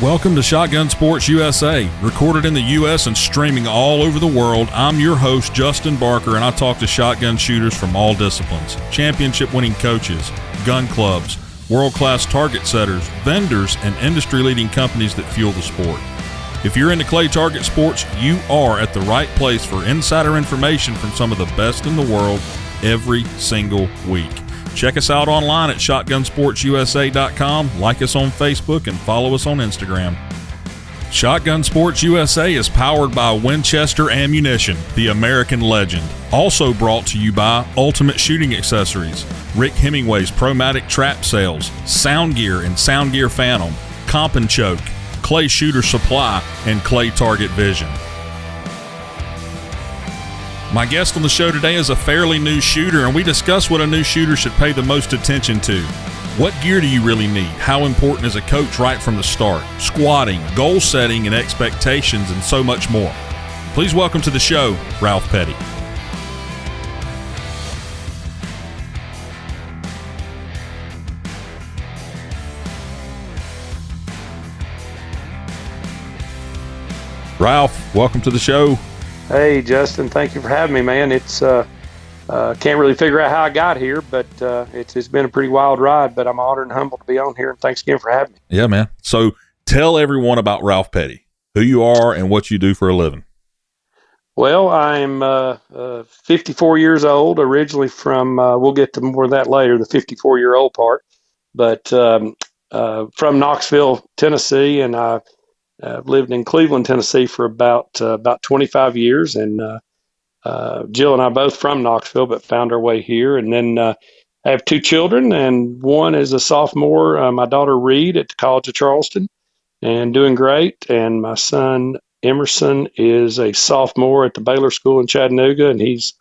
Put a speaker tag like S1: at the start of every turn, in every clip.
S1: Welcome to Shotgun Sports USA, recorded in the U.S. and streaming all over the world. I'm your host, Justin Barker, and I talk to shotgun shooters from all disciplines, championship-winning coaches, gun clubs, world-class target setters, vendors, and industry-leading companies that fuel the sport. If you're into clay target sports, you are at the right place for insider information from some of the best in the world every single week. Check us out online at shotgunsportsusa.com, like us on Facebook, and follow us on Instagram. Shotgun Sports USA is powered by Winchester Ammunition, the American legend. Also brought to you by Ultimate Shooting Accessories, Rick Hemingway's Promatic Trap Sales, Sound Gear and Sound Gear Phantom, Comp and Choke, Clay Shooter Supply, and Clay Target Vision. My guest on the show today is a fairly new shooter, and we discuss what a new shooter should pay the most attention to. What gear do you really need? How important is a coach right from the start? Squatting, goal setting, and expectations, and so much more. Please welcome to the show, Ralph Petty. Ralph, welcome to the show.
S2: Hey, Justin, thank you for having me, man. It's can't really figure out how I got here, but it's been a pretty wild ride, but I'm honored and humbled to be on here, and thanks again for having me.
S1: Yeah, man. So tell everyone about Ralph Petty, who you are and what you do for a living.
S2: Well, I'm 54 years old, originally from, we'll get to more of that later, the 54-year-old part, but from Knoxville, Tennessee, and I've lived in Cleveland, Tennessee for about 25 years, and Jill and I both from Knoxville, but found our way here. And then I have two children, and one is a sophomore, my daughter Reed at the College of Charleston, and doing great. And my son Emerson is a sophomore at the Baylor School in Chattanooga, and he's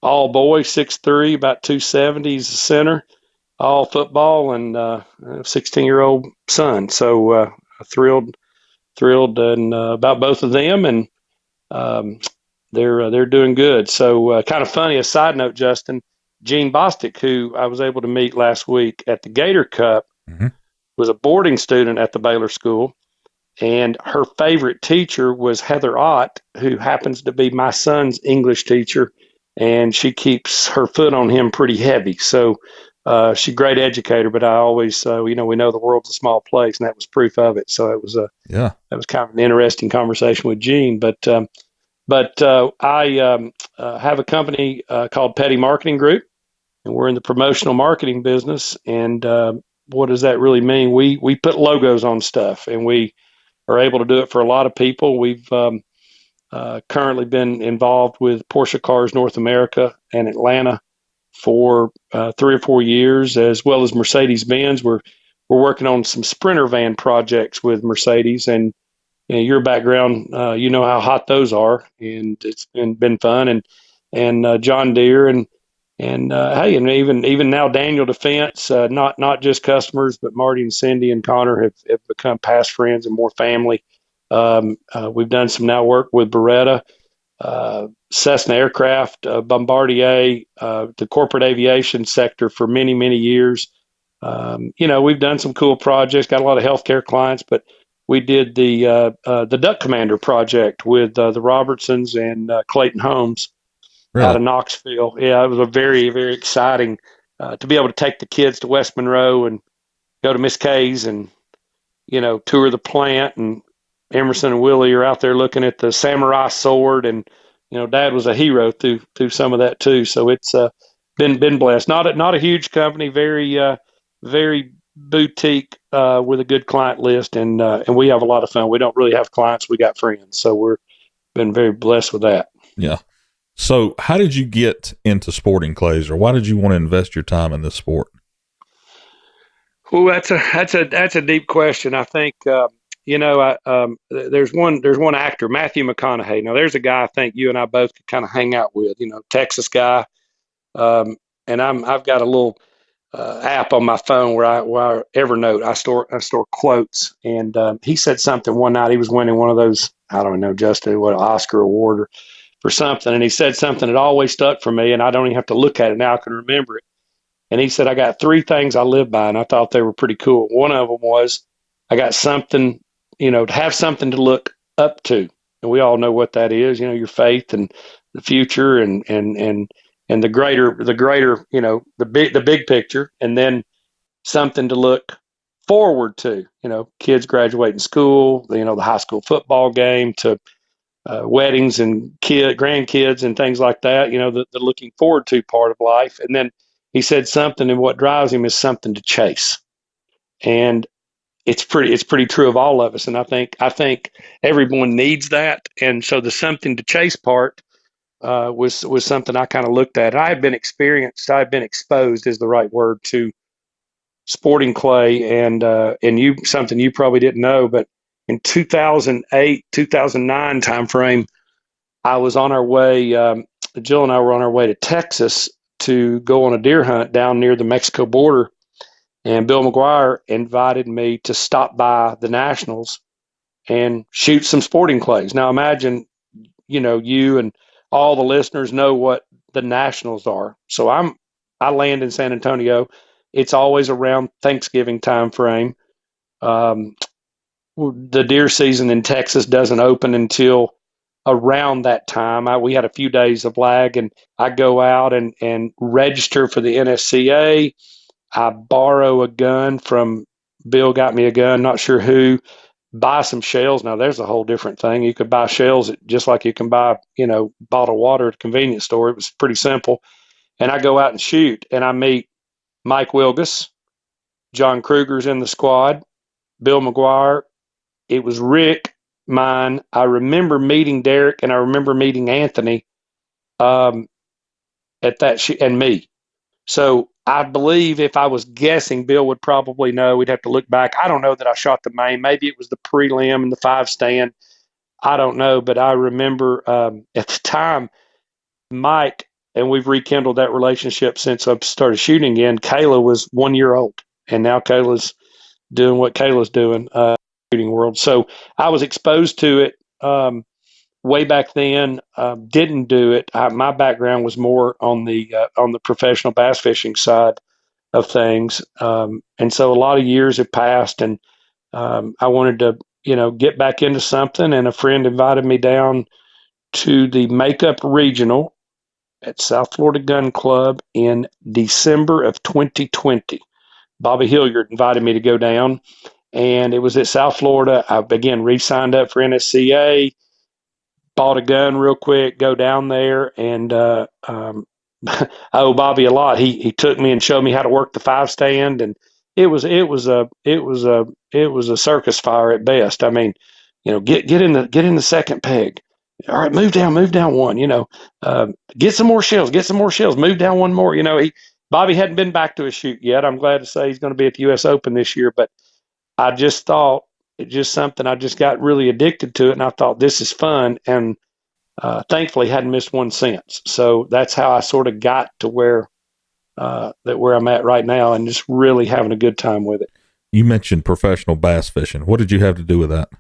S2: all boy, 6'3", about 270. He's a center, all football, and a 16-year-old son. So thrilled and about both of them, and they're doing good. So kind of funny, a side note, Justin, Jean Bostic, who I was able to meet last week at the Gator Cup, was a boarding student at the Baylor School, and her favorite teacher was Heather Ott, who happens to be my son's English teacher, and she keeps her foot on him pretty heavy. So she's a great educator, but I always, we know the world's a small place, and that was proof of it. So it was that was kind of an interesting conversation with Gene. But I have a company called Petty Marketing Group, and we're in the promotional marketing business. And what does that really mean? We put logos on stuff, and we are able to do it for a lot of people. We've currently been involved with Porsche Cars North America and Atlanta for 3 or 4 years, as well as Mercedes-Benz. We're working on some Sprinter van projects with Mercedes, and your background, you know how hot those are, and it's been fun. And John Deere, and hey, and even now Daniel Defense, not just customers, but Marty and Cindy and Connor have become past friends and more family. We've done some now work with Beretta, Cessna Aircraft, Bombardier, the corporate aviation sector for many, many years. We've done some cool projects, got a lot of healthcare clients, but we did the Duck Commander project with the Robertsons and Clayton Holmes out of Knoxville. Yeah, it was a very, very exciting to be able to take the kids to West Monroe and go to Miss Kay's and, tour the plant, and Emerson and Willie are out there looking at the samurai sword, and Dad was a hero through some of that too. So it's been blessed. Not a huge company, very very boutique with a good client list, and we have a lot of fun. We don't really have clients; we got friends. So we're been very blessed with that.
S1: Yeah. So how did you get into sporting clays, or why did you want to invest your time in this sport?
S2: Well, that's a deep question. I think. There's one actor, Matthew McConaughey. Now, there's a guy I think you and I both could kind of hang out with. Texas guy, and I've got a little app on my phone where I Evernote. I store quotes, and he said something one night. He was winning one of those, I don't know, Justin, what, an Oscar award or for something, and he said something that always stuck for me, and I don't even have to look at it now. I can remember it. And he said, I got 3 things I live by, and I thought they were pretty cool. One of them was, I got something to have something to look up to. And we all know what that is, your faith and the future and the greater, the big picture, and then something to look forward to, kids graduating school, the high school football game to weddings and grandkids and things like that, the looking forward to part of life. And then he said something, and what drives him is something to chase. And it's pretty true of all of us. And I think everyone needs that. And so the something to chase part was something I kind of looked at. I've been exposed is the right word, to sporting clay, and something you probably didn't know, but in 2008, 2009 timeframe, I was on our way. Jill and I were on our way to Texas to go on a deer hunt down near the Mexico border, and Bill McGuire invited me to stop by the Nationals and shoot some sporting clays. Now imagine, you and all the listeners know what the Nationals are. So I land in San Antonio. It's always around Thanksgiving time frame. The deer season in Texas doesn't open until around that time. We had a few days of lag, and I go out and register for the NSCA. I borrow a gun from Bill, got me a gun, not sure who, buy some shells. Now there's a whole different thing. You could buy shells just like you can buy, bottled water at a convenience store. It was pretty simple. And I go out and shoot, and I meet Mike Wilgus, John Kruger's in the squad, Bill McGuire. It was Rick, mine. I remember meeting Derek, and I remember meeting Anthony at that and me. So I believe if I was guessing, Bill would probably know. We'd have to look back. I don't know that I shot the main. Maybe it was the prelim and the 5 stand. I don't know, but I remember at the time, Mike, and we've rekindled that relationship since I started shooting again. Kayla was 1 year old, and now Kayla's doing what Kayla's doing shooting world. So I was exposed to it way back then. Didn't do it. My background was more on the professional bass fishing side of things, and so a lot of years have passed, and I wanted to get back into something. And a friend invited me down to the Makeup Regional at South Florida Gun Club in December of 2020. Bobby Hilliard invited me to go down, and it was at South Florida. I again re-signed up for NSCA, bought a gun real quick, go down there, and I owe Bobby a lot. He took me and showed me how to work the 5 stand, and it was a circus fire at best. I mean, get in the second peg. All right, move down one. Get some more shells. Move down one more. Bobby hadn't been back to a shoot yet. I'm glad to say he's going to be at the U.S. Open this year, but I just thought it's just something. I just got really addicted to it, and I thought this is fun, and thankfully hadn't missed one since. So that's how I sort of got to where I'm at right now, and just really having a good time with it.
S1: You mentioned professional bass fishing. What did you have to do with that?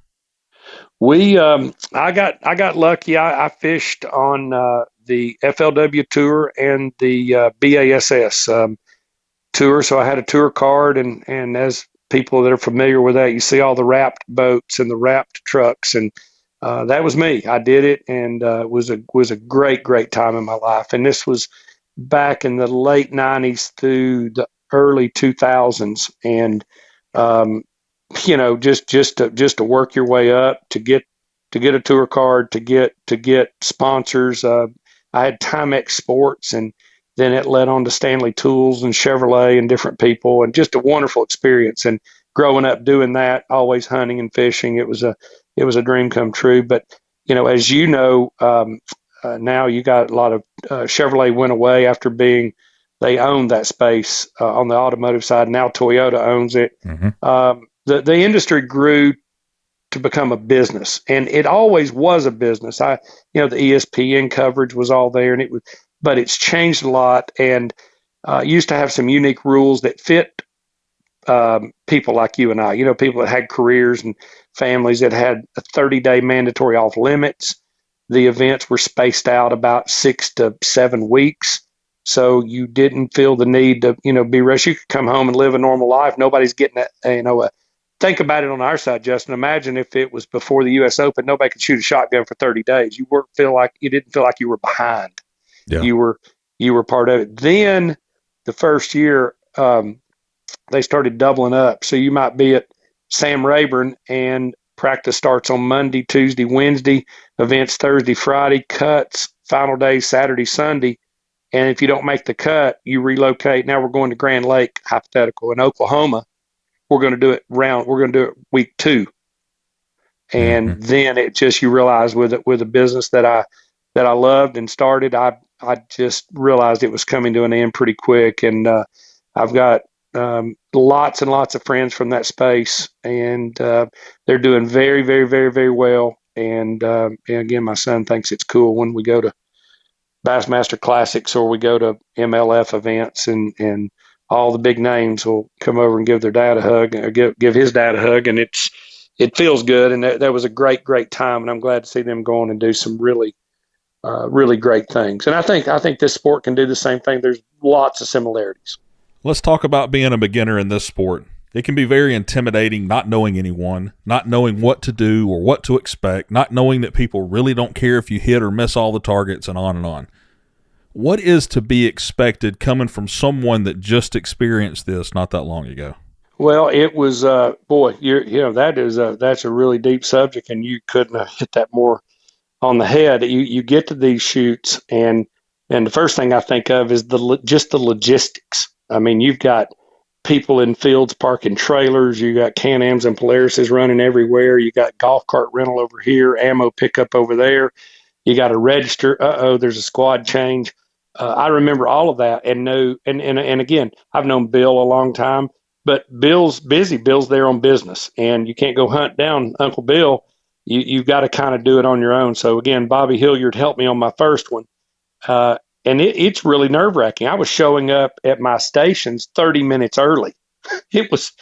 S2: I got lucky. I fished on the FLW tour and the BASS tour, so I had a tour card, and as people that are familiar with that, you see all the wrapped boats and the wrapped trucks, and that was me. I did it, and was a great time in my life. And this was back in the late 90s through the early 2000s, and just to work your way up to get a tour card, to get sponsors. I had Timex Sports, and then it led on to Stanley Tools and Chevrolet and different people, and just a wonderful experience. And growing up doing that, always hunting and fishing, it was a dream come true. But as now you got a lot of Chevrolet went away after they owned that space on the automotive side. Now Toyota owns it. Mm-hmm. The industry grew to become a business, and it always was a business. The ESPN coverage was all there, but it's changed a lot, and used to have some unique rules that fit people like you and I. People that had careers and families that had a 30-day mandatory off limits. The events were spaced out about 6 to 7 weeks. So you didn't feel the need to, be rushed. You could come home and live a normal life. Nobody's getting a think about it on our side, Justin. Imagine if it was before the U.S. Open, nobody could shoot a shotgun for 30 days. You didn't feel like you were behind.
S1: Yeah.
S2: You were part of it. Then the first year, they started doubling up. So you might be at Sam Rayburn and practice starts on Monday, Tuesday, Wednesday, events Thursday, Friday, cuts, final day, Saturday, Sunday. And if you don't make the cut, you relocate. Now we're going to Grand Lake, hypothetical, in Oklahoma. We're going to do it week 2. And then it just, you realize with a business that I loved and started, I just realized it was coming to an end pretty quick. And I've got lots and lots of friends from that space, and they're doing very, very, very, very well. And again, my son thinks it's cool when we go to Bassmaster Classics or we go to MLF events, and all the big names will come over and give their dad a hug, or give his dad a hug, and it feels good. And that was a great, great time, and I'm glad to see them go on and do some really, really great things. And I think this sport can do the same thing. There's lots of similarities.
S1: Let's talk about being a beginner in this sport. It can be very intimidating not knowing anyone, not knowing what to do or what to expect, not knowing that people really don't care if you hit or miss all the targets, and on and on. What is to be expected coming from someone that just experienced this not that long ago?
S2: Well, it was, that's a really deep subject, and you couldn't have hit that more on the head. You get to these shoots, and the first thing I think of is just the logistics. I mean, you've got people in fields parking trailers. You got Can-Ams and Polarises running everywhere. You got golf cart rental over here, ammo pickup over there. You got to register. There's a squad change. I remember all of that, and again, I've known Bill a long time, but Bill's busy. Bill's there on business, and you can't go hunt down Uncle Bill. You've got to kind of do it on your own. So again, Bobby Hilliard helped me on my first one. And it's really nerve-wracking. I was showing up at my stations 30 minutes early. It was,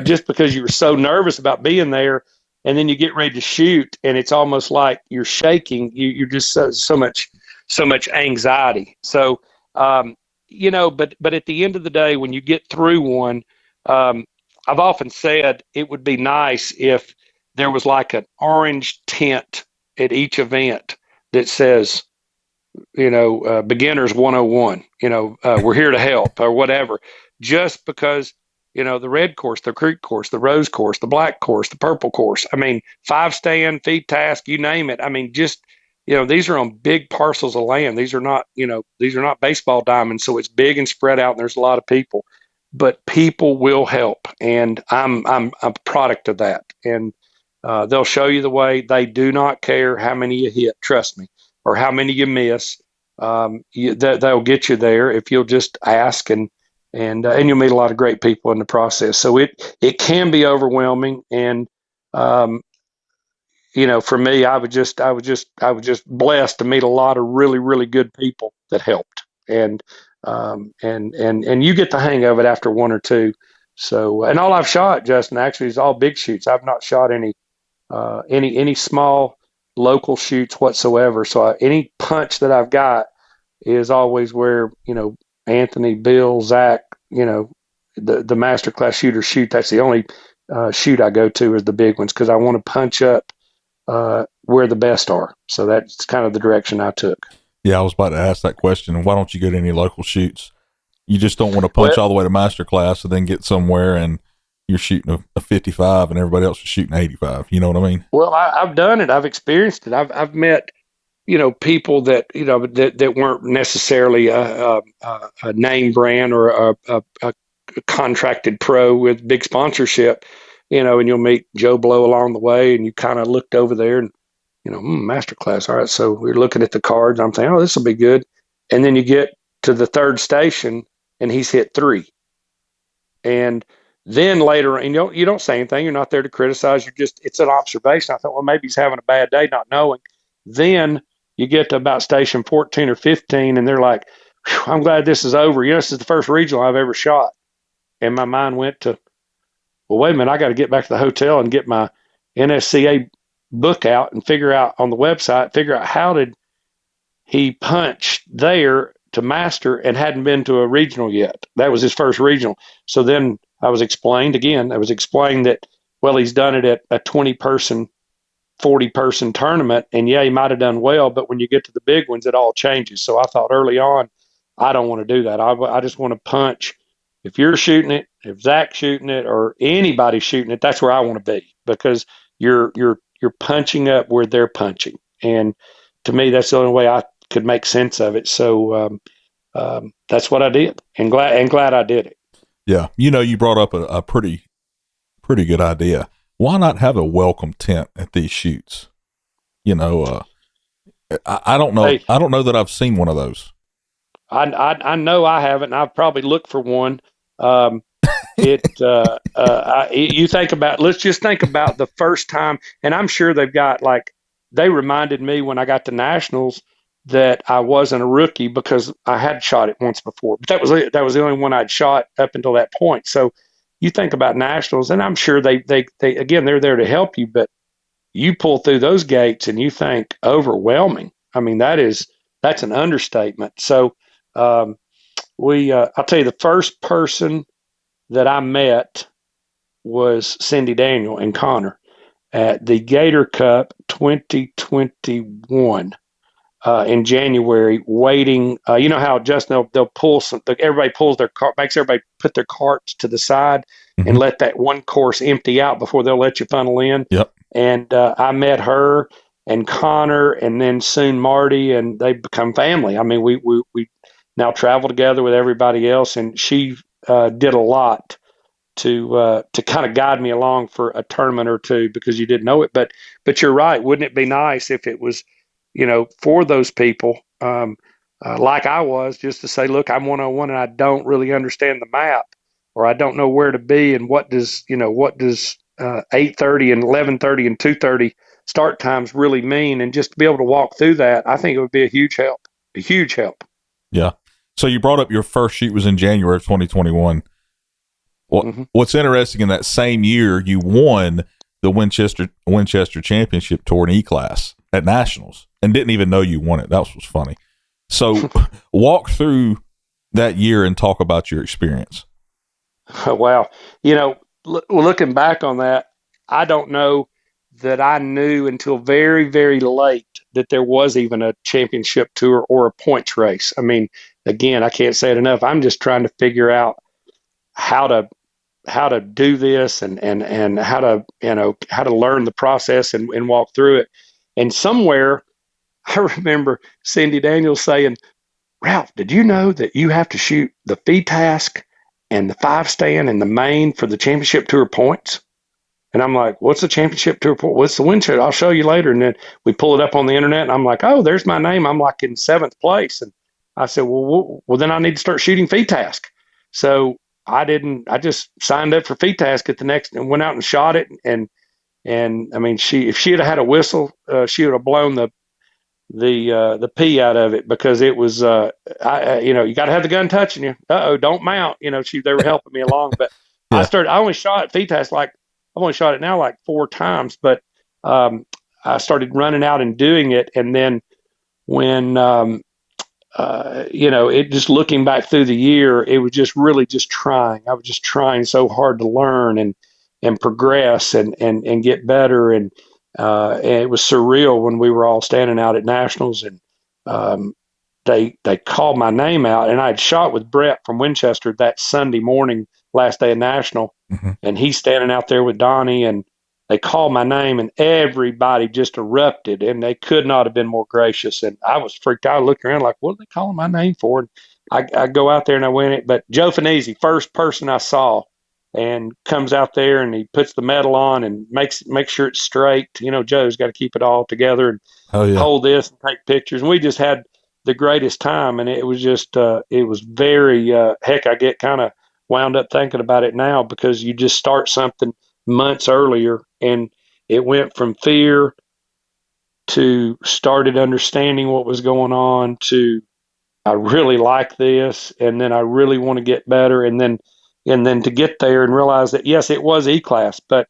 S2: just because you were so nervous about being there, and then you get ready to shoot, and it's almost like you're shaking. You're just so much anxiety. So, but at the end of the day, when you get through one, I've often said it would be nice if there was like an orange tint at each event that says, beginners 101, we're here to help or whatever, just because, the red course, the creek course, the rose course, the black course, the purple course. I mean, 5-stand, feed task, you name it. I mean, just, these are on big parcels of land. These are not baseball diamonds. So it's big and spread out, and there's a lot of people, but people will help. And I'm a product of that. And they'll show you the way. They do not care how many you hit, trust me, or how many you miss. They'll get you there if you'll just ask, and you'll meet a lot of great people in the process. So it can be overwhelming, and for me, I was just blessed to meet a lot of really, really good people that helped, and you get the hang of it after one or two. So, and all I've shot, Justin, actually is all big shoots. I've not shot any small local shoots whatsoever. So any punch that I've got is always where, Anthony, Bill, Zach, the master class shooters shoot. That's the only shoot I go to is the big ones, because I want to punch up where the best are. So that's kind of the direction I took.
S1: Yeah, I was about to ask that question. Why don't you get any local shoots? You just don't want to punch all the way to master class and then get somewhere and you're shooting a 55 and everybody else is shooting 85. You know what I mean?
S2: Well, I've done it. I've experienced it. I've met, people that, that weren't necessarily a name brand or a contracted pro with big sponsorship, and you'll meet Joe Blow along the way, and you kind of looked over there and, masterclass. All right. So we're looking at the cards. I'm thinking, oh, this will be good. And then you get to the third station and he's hit 3. And then later, and you don't say anything. You're not there to criticize. It's an observation. I thought, well, maybe he's having a bad day, not knowing. Then you get to about station 14 or 15, and they're like, I'm glad this is over. This is the first regional I've ever shot. And my mind went to, well, wait a minute, I got to get back to the hotel and get my NSCA book out and figure out on the website, how did he punch there to master and hadn't been to a regional yet. That was his first regional. So then I was explained that, well, he's done it at a 20-person, 40-person tournament, and yeah, he might have done well, but when you get to the big ones, it all changes. So I thought early on, I don't want to do that. I just want to punch. If you're shooting it, if Zach's shooting it, or anybody's shooting it, that's where I want to be, because you're punching up where they're punching, and to me, that's the only way I could make sense of it. So that's what I did, and glad I did it.
S1: Yeah, you brought up a pretty good idea. Why not have a welcome tent at these shoots? I don't know.
S2: Hey,
S1: I don't know that I've seen one of those.
S2: I know I haven't. I've probably looked for one. You think about. Let's just think about the first time, and I'm sure they've got, like, they reminded me when I got to nationals that I wasn't a rookie because I had shot it once before, but that was the only one I'd shot up until that point. So you think about nationals, and I'm sure they again, they're there to help you, but you pull through those gates and you think overwhelming. I mean, that's an understatement. So I'll tell you, the first person that I met was Cindy Daniel and Connor at the Gator Cup 2021 in January, waiting. You know how, Justin, they'll pull everybody pulls their cart, makes everybody put their carts to the side and let that one course empty out before they'll let you funnel in.
S1: Yep.
S2: And I met her and Connor, and then soon Marty, and they become family. I mean, we now travel together with everybody else, and she did a lot to kind of guide me along for a tournament or two, because you didn't know it. But you're right. Wouldn't it be nice if it was, for those people, like I was, just to say, look, I'm 101 and I don't really understand the map, or I don't know where to be, and what does 8:30 and 11:30 and 2:30 start times really mean, and just to be able to walk through that, I think it would be a huge help.
S1: Yeah. So you brought up your first shoot was in January of 2021. What's interesting, in that same year, you won the Winchester Championship Tour in EClass at Nationals, and didn't even know you won it. That was funny. So walk through that year and talk about your experience.
S2: Oh, wow. Looking back on that, I don't know that I knew until very, very late that there was even a championship tour or a points race. I mean, again, I can't say it enough. I'm just trying to figure out how to do this, and how to learn the process and walk through it. And somewhere I remember Cindy Daniels saying, "Ralph, did you know that you have to shoot the feed task and the 5-stand and the main for the championship tour points?" And I'm like, "What's the championship tour point? What's the Winchester? I'll show you later." And then we pull it up on the internet, and I'm like, "Oh, there's my name. I'm like in 7th place." And I said, well, then I need to start shooting feed task. So I just signed up for feed task at the next, and went out and shot it. And I mean, if she had had a whistle, she would have blown the pee out of it, because it was, you got to have the gun touching you. Don't mount. They were helping me along, but yeah. I only shot feed task, I've only shot it now like 4 times, but I started running out and doing it. And then when, it just, looking back through the year, it was just really just trying. I was just trying so hard to learn and progress and get better. And it was surreal when we were all standing out at nationals, and they called my name out, and I had shot with Brett from Winchester that Sunday morning, last day of national, and he's standing out there with Donnie, and they called my name, and everybody just erupted, and they could not have been more gracious. And I was freaked out. I looked around like, what are they calling my name for? And I go out there and I win it. But Joe Finizzi, first person I saw, and comes out there and he puts the medal on and makes sure it's straight. Joe's got to keep it all together and hold this and take pictures. And we just had the greatest time. And it was just, it was very, heck, I get kind of wound up thinking about it now, because you just start something months earlier, and it went from fear to started understanding what was going on to, I really like this, and then I really want to get better, and then to get there and realize that, yes, it was EClass, but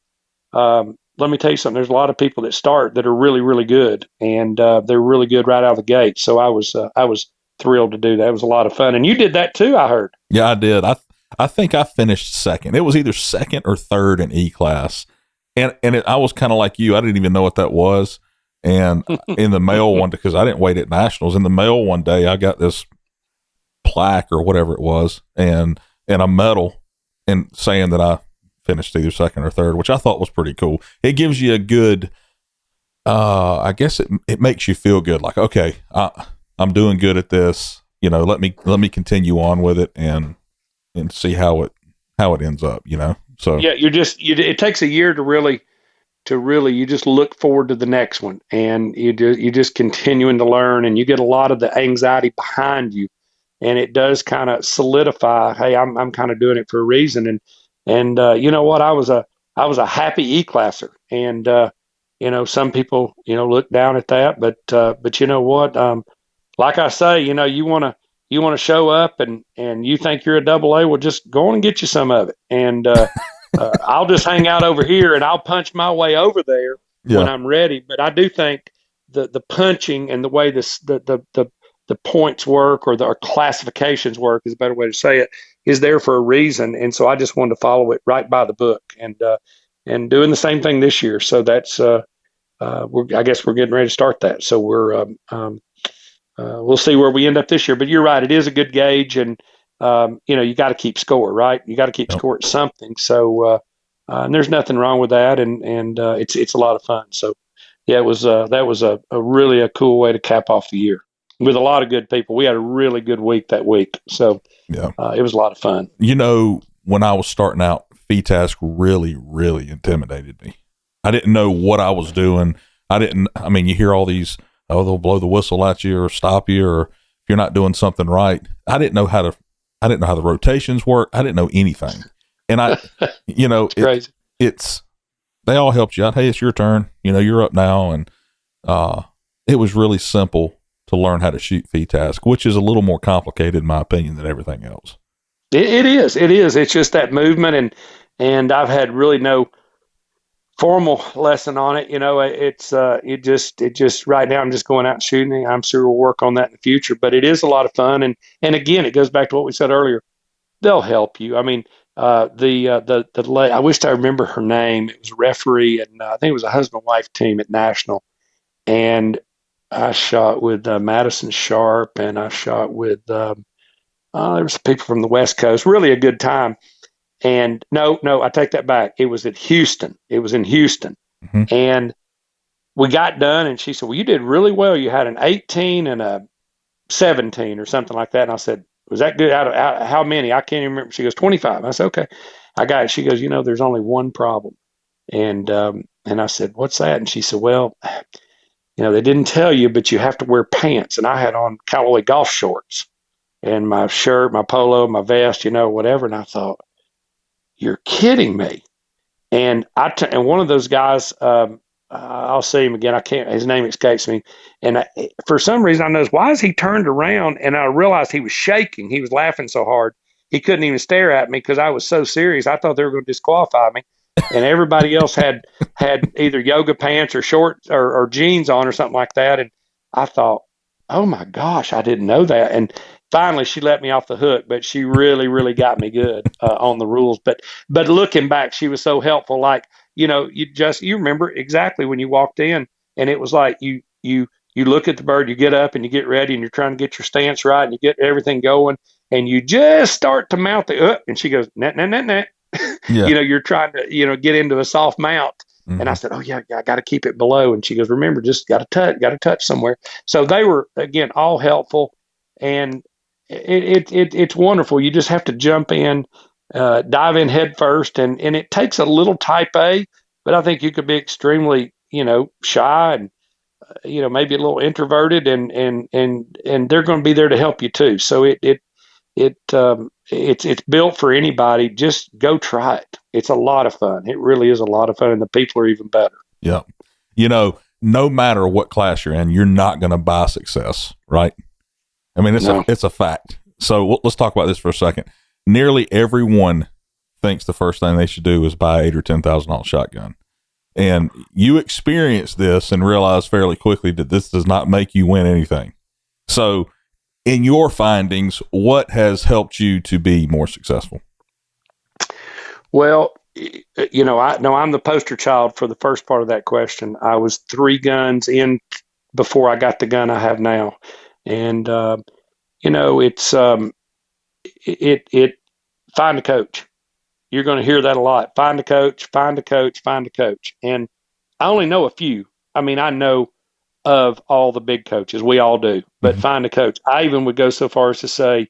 S2: let me tell you something. There's a lot of people that start that are really, really good, and they're really good right out of the gate. So I was thrilled to do that. It was a lot of fun, and you did that too, I heard.
S1: Yeah, I did. I think I finished second. It was either second or third in EClass. I was kind of like you. I didn't even know what that was. And in the mail one, because I didn't wait at nationals, in the mail one day, I got this plaque or whatever it was and a medal and saying that I finished either second or third, which I thought was pretty cool. It gives you a good, I guess it makes you feel good. Like, okay, I'm doing good at this. You know, let me continue on with it and see how it ends up, you know? So
S2: yeah, it takes a year to really, you just look forward to the next one, and you just continuing to learn, and you get a lot of the anxiety behind you, and it does kind of solidify, hey, I'm kind of doing it for a reason. And you know what? I was a happy E-classer, and you know, some people, you know, look down at that, but you know what? Like I say, you know, you want to show up and you think you're a double A, well, just go on and get you some of it. And I'll just hang out over here and I'll punch my way over there when I'm ready. But I do think the punching and the way the points work, or the classifications work is a better way to say it, is there for a reason. And so I just wanted to follow it right by the book, and doing the same thing this year. So that's, I guess we're getting ready to start that. So we'll see where we end up this year, but you're right. It is a good gauge, and you know, you got to keep score, right? You got to keep score at something. So and there's nothing wrong with that, and it's a lot of fun. So yeah, it was that was a really a cool way to cap off the year with a lot of good people. We had a really good week that week, so
S1: yeah,
S2: it was a lot of fun.
S1: You know, when I was starting out, FETASC really intimidated me. I didn't know what I was doing. I mean, you hear all these, they'll blow the whistle at you or stop you, or if you're not doing something right. I didn't know how the rotations work. I didn't know anything. And you know,
S2: crazy.
S1: They all helped you out. Hey, it's your turn. You know, you're up now. And it was really simple to learn how to shoot FETASC, which is a little more complicated, in my opinion, than everything else.
S2: It is. It's just that movement, and I've had really no formal lesson on it. You know, it just right now I'm just going out and shooting. I'm sure we'll work on that in the future, but it is a lot of fun. And again, it goes back to what we said earlier. They'll help you. I mean, the I wish I remember her name. It was a referee, and I think it was a husband-wife team at National. And I shot with Madison Sharp, and I shot with there was people from the West Coast. Really a good time. And no, I take that back. It was at Houston. It was in Houston.
S1: Mm-hmm.
S2: And we got done, and she said, well, you did really well. You had an 18 and a 17 or something like that. And I said, was that good? Out of how many? I can't even remember. She goes, 25. I said, okay, I got it. She goes, you know, there's only one problem. And I said, what's that? And she said, well, you know, they didn't tell you, but you have to wear pants. And I had on Callaway golf shorts and my shirt, my polo, my vest, you know, whatever. And I thought, you're kidding me. And and one of those guys, I'll see him again. His name escapes me. And for some reason, I noticed, why is he turned around? And I realized he was shaking. He was laughing so hard. He couldn't even stare at me because I was so serious. I thought they were going to disqualify me. And everybody else had either yoga pants or shorts or jeans on or something like that. And I thought, oh my gosh, I didn't know that. And finally, she let me off the hook, but she really got me good on the rules. But looking back, she was so helpful. Like, you know, you remember exactly when you walked in, and it was like you look at the bird, you get up and you get ready, and you're trying to get your stance right, and you get everything going, and you just start to mount the and she goes, net.
S1: Yeah.
S2: You know, you're trying to, you know, get into a soft mount. Mm-hmm. And I said, oh yeah, I got to keep it below. And she goes, remember, just got to touch somewhere. So they were, again, all helpful, and it's wonderful. You just have to jump in, dive in head first, and it takes a little type A, but I think you could be extremely, you know, shy and, you know, maybe a little introverted, and they're going to be there to help you too. So it's built for anybody. Just go try it. It's a lot of fun. It really is a lot of fun, and the people are even better.
S1: Yeah. You know, no matter what class you're in, you're not going to buy success, right? I mean, it's a fact. So let's talk about this for a second. Nearly everyone thinks the first thing they should do is buy $8,000 or $10,000 shotgun. And you experience this and realize fairly quickly that this does not make you win anything. So in your findings, what has helped you to be more successful?
S2: Well, I'm the poster child for the first part of that question. I was 3 guns in before I got the gun I have now, and it's it find a coach. You're going to hear that a lot. Find a coach, find a coach, find a coach. And I only know a few. I mean, I know of all the big coaches. We all do. But
S1: Mhm.
S2: find a coach. I even would go so far as to say,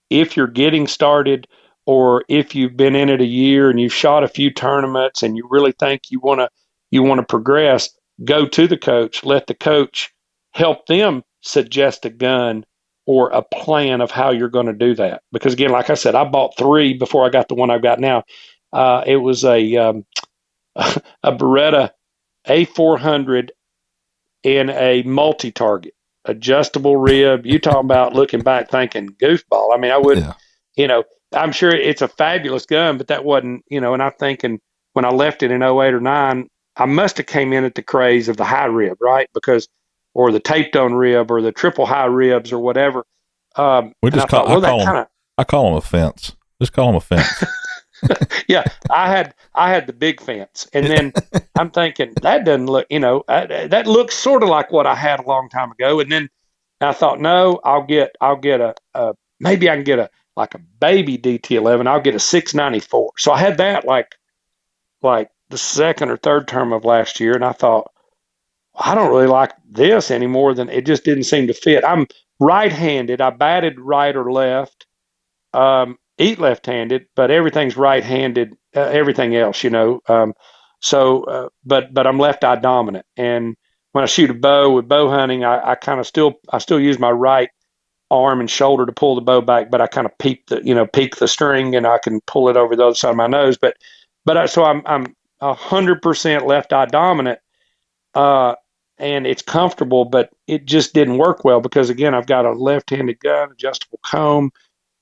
S2: if you're getting started or if you've been in it a year and you've shot a few tournaments and you really think you want to progress, go to the coach. Let the coach help them suggest a gun or a plan of how you're going to do that. Because again, like I said, I bought 3 before I got the one I've got now. It was a Beretta A400 in a multi-target, adjustable rib. You talking about looking back thinking goofball. I mean, I wouldn't,
S1: Yeah.
S2: you know, I'm sure it's a fabulous gun, but that wasn't, and I'm thinking when I left it in '08 or 9, I must have came in at the craze of the high rib, right? Or the taped on rib or the triple high ribs or whatever.
S1: We
S2: And
S1: just
S2: I thought, well, that kind of,
S1: I call them a fence. Just call them a fence.
S2: yeah, I had the big fence, and then I'm thinking that doesn't look, that looks sort of like what I had a long time ago. And then I thought, no, I'll get a maybe I can get a baby DT11. I'll get a 694. So I had that like the second or third term of last year, and I thought, well, I don't really like this any more than it just didn't seem to fit. I'm right-handed. I batted right or left. Eat left-handed, but everything's right-handed. Everything else. But I'm left-eye dominant, and when I shoot a bow with bow hunting, I kind of still use my right arm and shoulder to pull the bow back, but I kind of peak the string, and I can pull it over the other side of my nose. So I'm 100% left-eye dominant, uh, and it's comfortable, but it just didn't work well because again, I've got a left-handed gun, adjustable comb,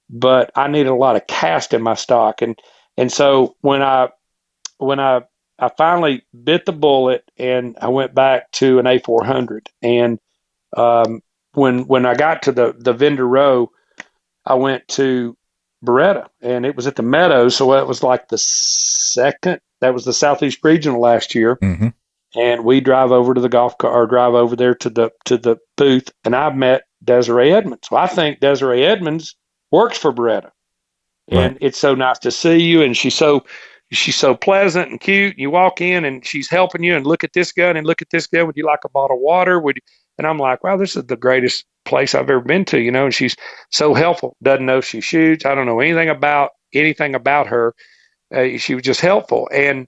S2: but I needed a lot of cast in my stock. And so when I finally bit the bullet and I went back to an A400, and when I got to the vendor row, I went to Beretta, and it was at the Meadows, so that was like that was the Southeast Regional last year.
S1: Mm-hmm.
S2: And we drive over to the golf car, or drive over there to the booth, and I met Desiree Edmonds. So I think Desiree Edmonds works for Beretta,
S1: Right.
S2: and it's so nice to see you. And she's so pleasant and cute. You walk in, and she's helping you. And look at this gun, and look at this gun. Would you like a bottle of water? And I'm like, wow, this is the greatest place I've ever been to. And she's so helpful. Doesn't know she shoots. I don't know anything about her. She was just helpful. And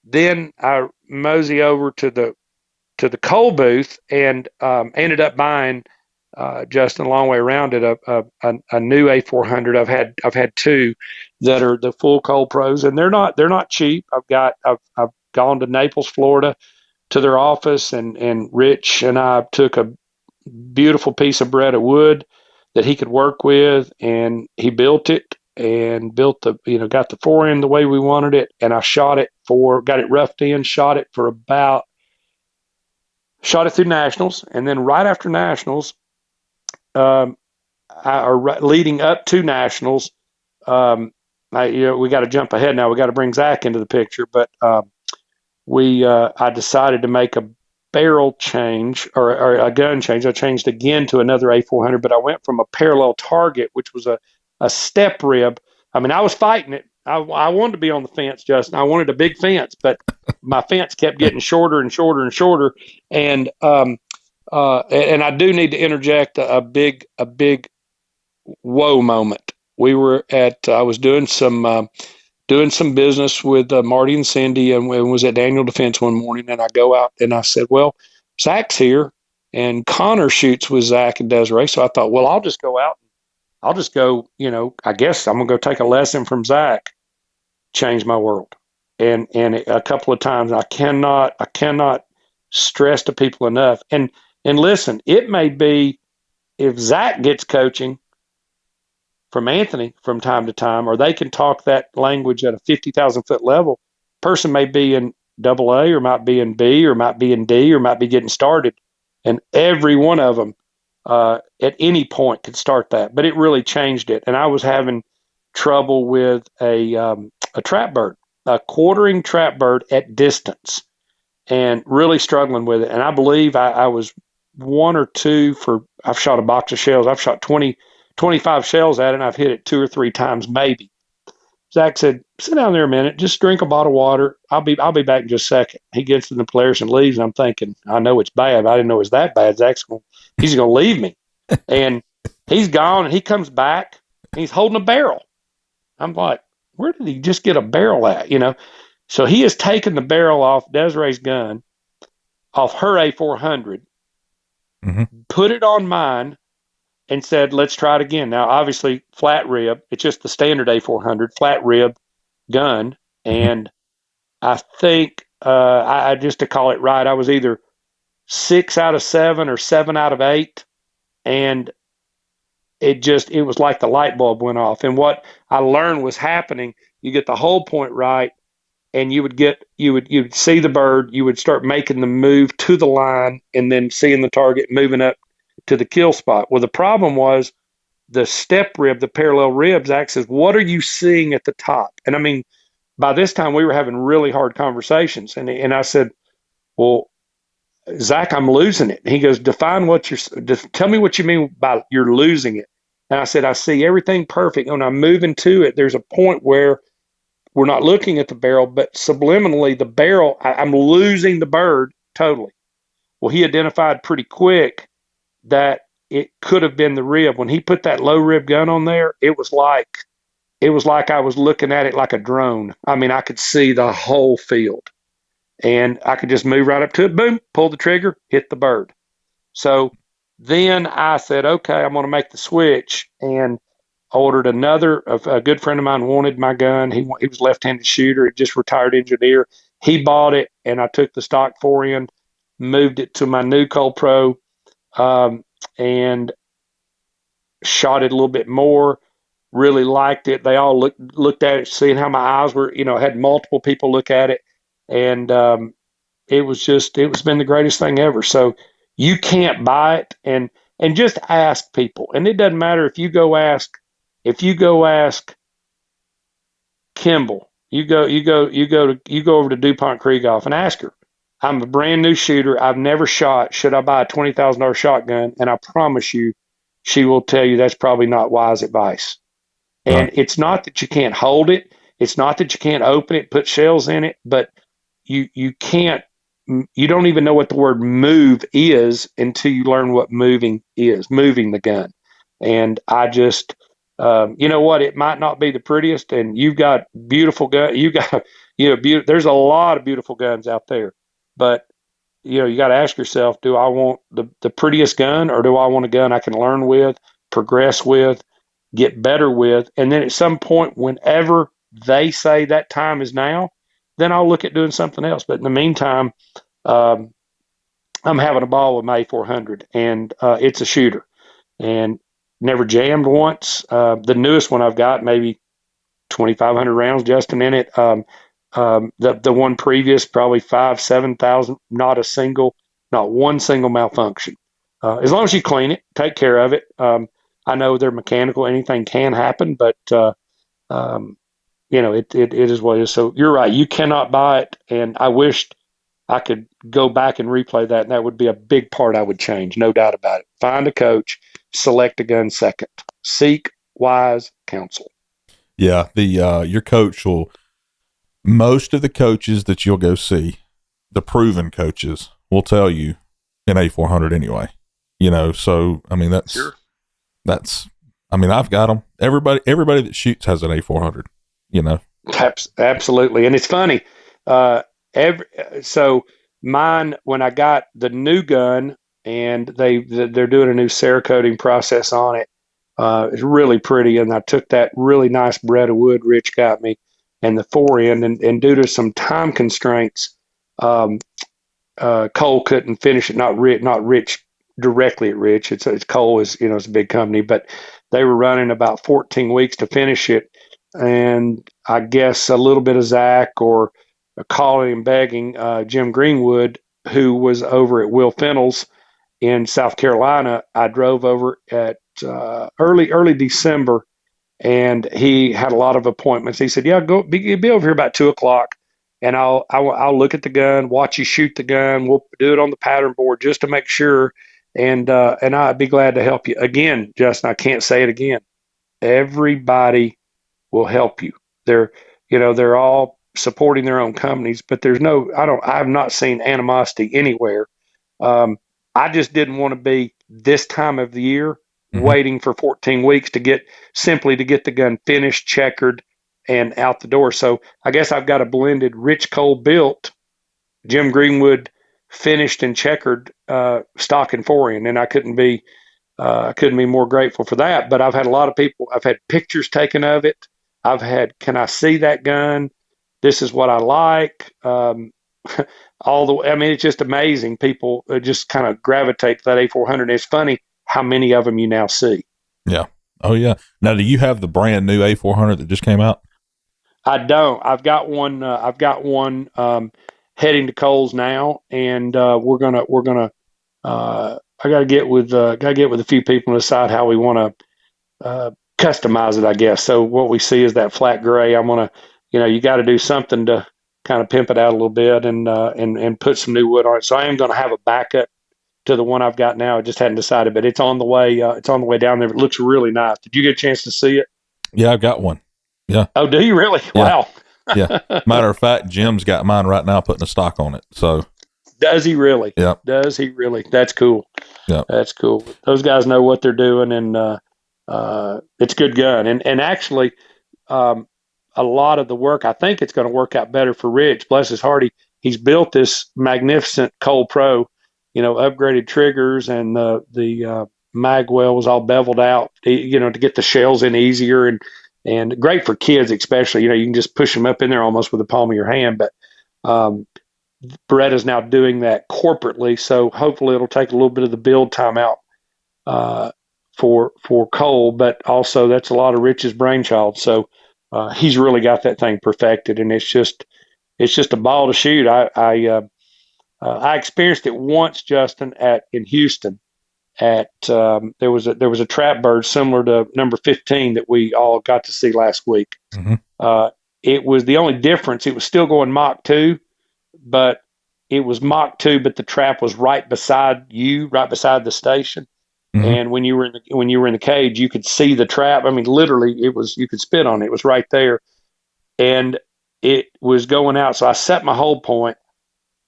S2: then I mosey over to the coal booth and ended up buying just a long way around it a new A400. I've had 2 that are the full ColdPros, and they're not cheap. I've gone to Naples, Florida, to their office, and Rich and I took a beautiful piece of Beretta wood that he could work with, and he built it and got the forend the way we wanted it, and I got it roughed in, shot it through nationals, and then right after nationals, leading up to nationals, we got to jump ahead now. We got to bring Zach into the picture, but I decided to make a barrel change or a gun change. I changed again to another A400, but I went from a parallel target, which was a step rib. I mean, I was fighting it. I wanted to be on the fence, Justin. I wanted a big fence, but my fence kept getting shorter and shorter and shorter. And I do need to interject a big whoa moment. I was doing some business with Marty and Cindy, and was at Daniel Defense one morning, and I go out and I said, well, Zach's here, and Connor shoots with Zach and Desiree. So I thought, well, I'll just go out. I'll just go, I guess I'm going to go take a lesson from Zach. Change my world. And a couple of times I cannot stress to people enough. And listen, it may be if Zach gets coaching from Anthony from time to time, or they can talk that language at a 50,000 foot level, person may be in AA, or might be in B, or might be in D, or might be getting started. And every one of them at any point could start that. But it really changed it. And I was having trouble with a trap bird, a quartering trap bird at distance, and really struggling with it. And I believe I was 1 or 2 for, I've shot a box of shells. I've shot 25 shells at it, and I've hit it 2 or 3 times maybe. Zach said, sit down there a minute, just drink a bottle of water. I'll be back in just a second. He gets in the players and leaves, and I'm thinking, I know it's bad. I didn't know it was that bad. He's going to leave me. And he's gone, and he comes back, and he's holding a barrel. I'm like, where did he just get a barrel at, So he has taken the barrel off Desiree's gun, off her A400, put it on mine, and said, let's try it again. Now, obviously, flat rib. It's just the standard A400, flat rib gun. And I think, I just to call it right, I was either 6 out of 7 or 7 out of 8. And it was like the light bulb went off. And what I learned was happening, you get the whole point right, and you would see the bird, you would start making the move to the line, and then seeing the target moving up to the kill spot. Well, the problem was the step rib, the parallel ribs. Zach says, what are you seeing at the top? And I mean, by this time we were having really hard conversations. And I said, well, Zach, I'm losing it. And he goes, tell me what you mean by you're losing it. And I said, I see everything perfect. When I'm moving to it, there's a point where we're not looking at the barrel, but subliminally the barrel, I'm losing the bird totally. Well, he identified pretty quick that it could have been the rib. When he put that low rib gun on there, it was like I was looking at it like a drone. I mean, I could see the whole field, and I could just move right up to it, boom, pull the trigger, hit the bird. So then I said, okay, I'm going to make the switch, and ordered a good friend of mine wanted my gun. He was left-handed shooter, just retired engineer. He bought it, and I took the stock forend, moved it to my new ColdPro, and shot it a little bit more. Really liked it. They all looked at it, seeing how my eyes were. Had multiple people look at it, and it's been the greatest thing ever. So you can't buy it, and just ask people. And it doesn't matter if you go ask Kimball. You go over to DuPont Krieghoff and ask her. I'm a brand new shooter. I've never shot. Should I buy a $20,000 shotgun? And I promise you, she will tell you that's probably not wise advice. And It's not that you can't hold it. It's not that you can't open it, put shells in it, but you can't. You don't even know what the word move is until you learn what moving is. Moving the gun. And I just, you know what? It might not be the prettiest, and you've got beautiful gun. There's a lot of beautiful guns out there. But, you got to ask yourself, do I want the prettiest gun, or do I want a gun I can learn with, progress with, get better with? And then at some point, whenever they say that time is now, then I'll look at doing something else. But in the meantime, I'm having a ball with my A400, and it's a shooter. And never jammed once. The newest one I've got, maybe 2,500 rounds, Justin, in it. The one previous, probably 7,000, not one single malfunction. As long as you clean it, take care of it. I know they're mechanical, anything can happen, but it is what it is. So you're right, you cannot buy it, and I wished I could go back and replay that, and that would be a big part I would change, no doubt about it. Find a coach, select a gun second, seek wise counsel.
S1: Yeah, your coach most of the coaches that you'll go see, the proven coaches, will tell you an A400 anyway. So I mean I've got them. Everybody that shoots has an A400.
S2: Absolutely, and it's funny. So mine, when I got the new gun, and they're doing a new Cerakoting process on it. It's really pretty, and I took that really nice bread of wood Rich got me, and the forend, and due to some time constraints, Cole couldn't finish it. Not Rich directly at Rich. It's Cole is it's a big company, but they were running about 14 weeks to finish it, and I guess a little bit of Zach or calling and begging Jim Greenwood, who was over at Will Fennell's in South Carolina. I drove over at early December and he had a lot of appointments. He said, "Yeah, be over here about 2 o'clock, and I'll look at the gun, watch you shoot the gun. We'll do it on the pattern board just to make sure, and I'd be glad to help you." Again, Justin, I can't say it again. Everybody will help you. They're all supporting their own companies, but I've not seen animosity anywhere. I just didn't want to be this time of the year waiting for 14 weeks to get the gun finished, checkered, and out the door. So I guess I've got a blended Rich Cole built, Jim Greenwood finished and checkered stock and forehand, and I couldn't be more grateful for that. But I've had a lot of people. I've had pictures taken of it. I've had, can I see that gun? This is what I like. It's just amazing. People just kind of gravitate to that A400. It's funny how many of them you now see.
S1: Yeah. Oh yeah. Now, do you have the brand new A400 that just came out?
S2: I don't. I've got one. Heading to Kohl's now, and we're gonna. I got to get with a few people and decide how we want to customize it, I guess. So what we see is that flat gray. I'm gonna, you got to do something to kind of pimp it out a little bit and put some new wood on it. So I am going to have a backup to the one I've got now. I just hadn't decided, but it's on the way. It's on the way down there. It looks really nice. Did you get a chance to see it?
S1: Yeah, I've got one. Yeah.
S2: Oh, do you really?
S1: Yeah.
S2: Wow.
S1: Yeah. Matter of fact, Jim's got mine right now, putting a stock on it. So.
S2: Does he really?
S1: Yeah.
S2: Does he really? That's cool.
S1: Yeah.
S2: That's cool. Those guys know what they're doing, and it's a good gun. And actually, a lot of the work, I think it's going to work out better for Rich. Bless his heart, he's built this magnificent ColdPro, upgraded triggers, and the mag well was all beveled out, to get the shells in easier, and great for kids especially. You can just push them up in there almost with the palm of your hand. But Beretta's now doing that corporately, so hopefully it'll take a little bit of the build time out for Cole, but also that's a lot of Rich's brainchild. So he's really got that thing perfected, and it's just a ball to shoot. I experienced it once, Justin, in Houston. There was a trap bird similar to number 15 that we all got to see last week.
S1: Mm-hmm.
S2: It was the only difference. It was still going Mach 2. But it was Mach 2, but the trap was right beside the station. Mm-hmm. And when you were in the cage, you could see the trap. I mean, literally, you could spit on it. It was right there, and it was going out. So I set my hold point,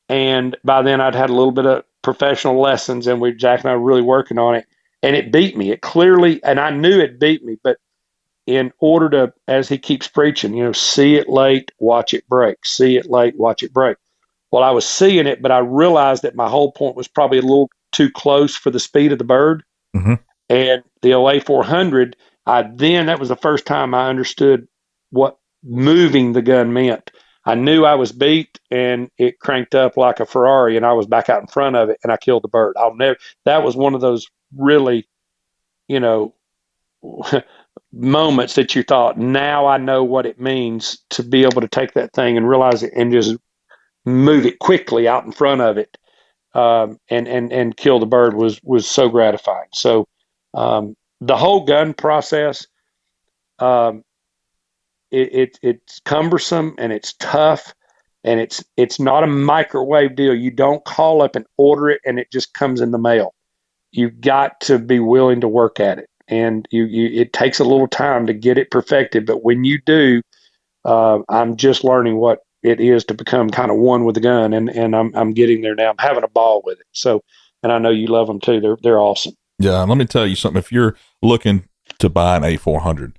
S2: and by then I'd had a little bit of professional lessons, and Jack and I were really working on it, and it beat me. It clearly, and I knew it beat me, but in order to, as he keeps preaching, see it late, watch it break. See it late, watch it break. Well, I was seeing it, but I realized that my hold point was probably a little too close for the speed of the bird.
S1: Mm-hmm.
S2: And the A400, that was the first time I understood what moving the gun meant. I knew I was beat, and it cranked up like a Ferrari, and I was back out in front of it, and I killed the bird. That was one of those really, moments that you thought, now I know what it means to be able to take that thing and realize it and just move it quickly out in front of it, and kill the bird was so gratifying. So the whole gun process, it's cumbersome, and it's tough, and it's not a microwave deal. You don't call up and order it and it just comes in the mail. You've got to be willing to work at it, and it takes a little time to get it perfected. But when you do, I'm just learning what it is to become kind of one with the gun, and I'm getting there now. I'm having a ball with it. So, and I know you love them too. They're awesome.
S1: Yeah, let me tell you something. If you're looking to buy an A400,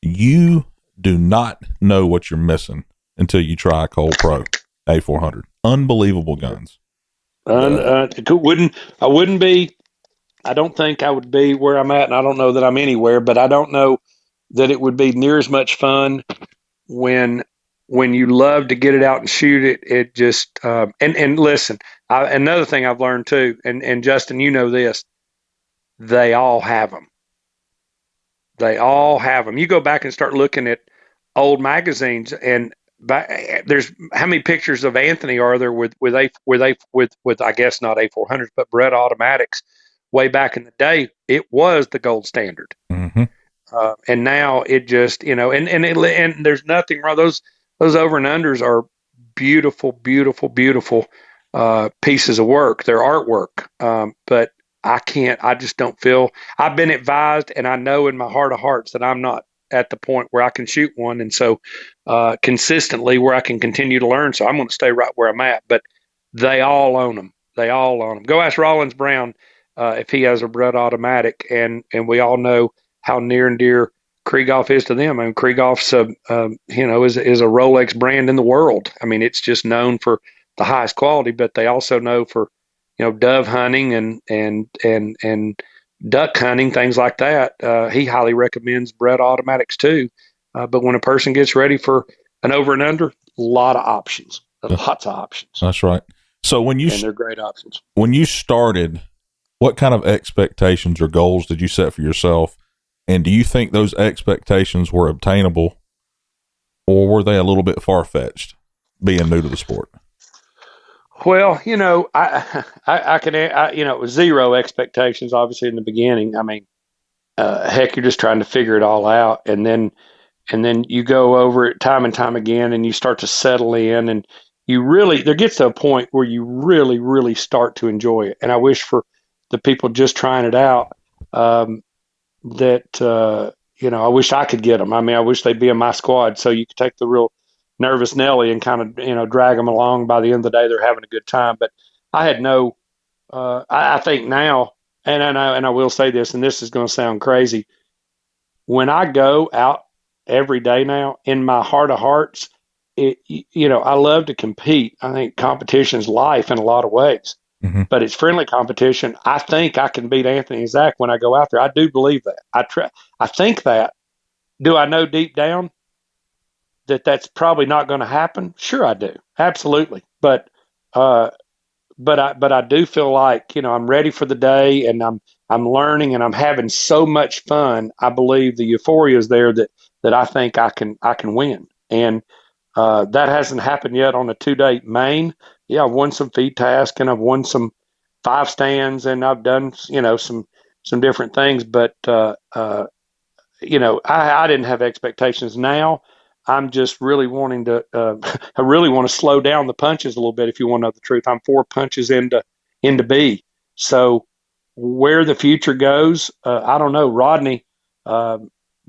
S1: you do not know what you're missing until you try a ColdPro A400. Unbelievable guns.
S2: I don't think I would be where I'm at, and I don't know that I'm anywhere, but I don't know that it would be near as much fun when you love to get it out and shoot it. It just and listen, another thing I've learned too, and Justin, this, they all have them. They all have them. You go back and start looking at old magazines, and there's how many pictures of Anthony are there with I guess not A400s, but Beretta automatics way back in the day. It was the gold standard.
S1: Mm-hmm.
S2: And now it just, and there's nothing wrong. Those over and unders are beautiful, beautiful, beautiful pieces of work. They're artwork. But I just don't feel, I've been advised, and I know in my heart of hearts that I'm not at the point where I can shoot one. And so consistently where I can continue to learn. So I'm going to stay right where I'm at. But they all own them. They all own them. Go ask Rollins Brown if he has a Brett automatic. And we all know how near and dear Krieghoff is to them. I mean, Krieghoff's is a Rolex brand in the world. I mean, it's just known for the highest quality, but they also know for, dove hunting and duck hunting, things like that. He highly recommends Brett automatics too. But when a person gets ready for an over and under, a lot of options, lots of options.
S1: That's right. So
S2: and they're great options.
S1: When you started, what kind of expectations or goals did you set for yourself? And do you think those expectations were obtainable, or were they a little bit far-fetched, being new to the sport?
S2: Well, I can, it was zero expectations, obviously, in the beginning. I mean, heck, you're just trying to figure it all out. And then you go over it time and time again, and you start to settle in, and there gets to a point where you really, really start to enjoy it. And I wish for the people just trying it out, I wish I could get them. I mean, I wish they'd be in my squad so you could take the real nervous Nelly and kind of, drag them along. By the end of the day, they're having a good time. But I had I think now, and I will say this, and this is going to sound crazy. When I go out every day now, in my heart of hearts, I love to compete. I think competition's life in a lot of ways.
S1: Mm-hmm.
S2: But it's friendly competition. I think I can beat Anthony and Zach when I go out there. I do believe that. I think that. Do I know deep down that that's probably not going to happen? Sure, I do. Absolutely. But I do feel like, I'm ready for the day, and I'm learning, and I'm having so much fun. I believe the euphoria is there that I think I can win. And that hasn't happened yet on a 2-day main. Yeah, I've won some feed tasks, and I've won some 5 stands, and I've done, some different things. But, I didn't have expectations. Now I'm just really wanting to, I really want to slow down the punches a little bit. If you want to know the truth, I'm 4 punches into B. So where the future goes, I don't know. Rodney,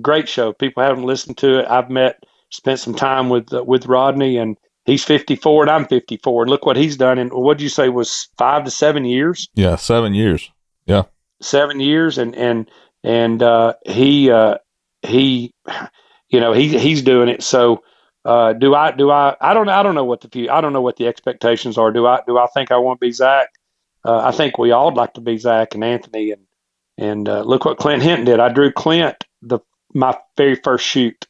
S2: great show. People haven't listened to it. Spent some time with Rodney, and he's 54 and I'm 54, and look what he's done in, what'd you say was 5 to 7 years?
S1: Yeah, 7 years. Yeah,
S2: 7 years, and he he's doing it. So I don't know what the expectations are. Do I think I want to be Zach? I think we all would like to be Zach and Anthony, and look what Clint Hinton did. I drew Clint my very first shoot.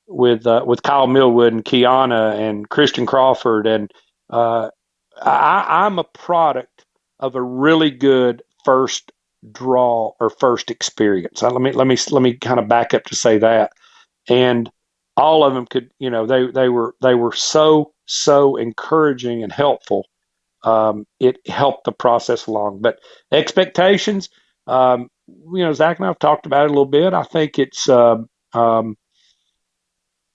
S2: With Kyle Millwood and Kiana and Christian Crawford, and I'm a product of a really good first draw or first experience. Let me kind of back up to say that, and all of them could, they were so encouraging and helpful. It helped the process along. But expectations, Zach and I have talked about it a little bit. I think it's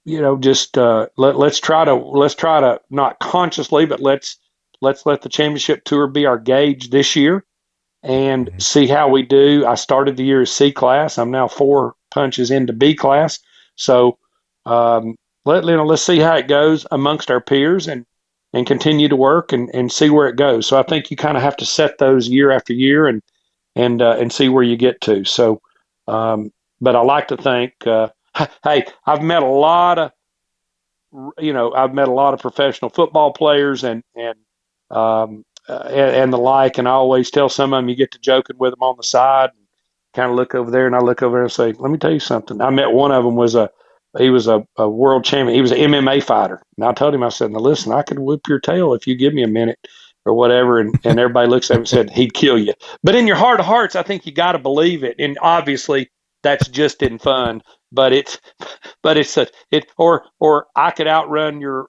S2: let's try to not consciously, but let's let the championship tour be our gauge this year, and see how we do. I started the year as CClass. I'm now 4 punches into BClass. So let's see how it goes amongst our peers, and continue to work and see where it goes. So I think you kind of have to set those year after year and see where you get to. So, but I like to think. Hey, I've met a lot of professional football players and the like, and I always tell some of them, you get to joking with them on the side, and kind of look over there, and I look over there and say, let me tell you something. I met one of them he was a world champion. He was an MMA fighter, and I told him, I said, now listen, I could whip your tail if you give me a minute or whatever, and everybody looks at him and said he'd kill you. But in your heart of hearts, I think you got to believe it, and obviously that's just in fun. But or I could outrun your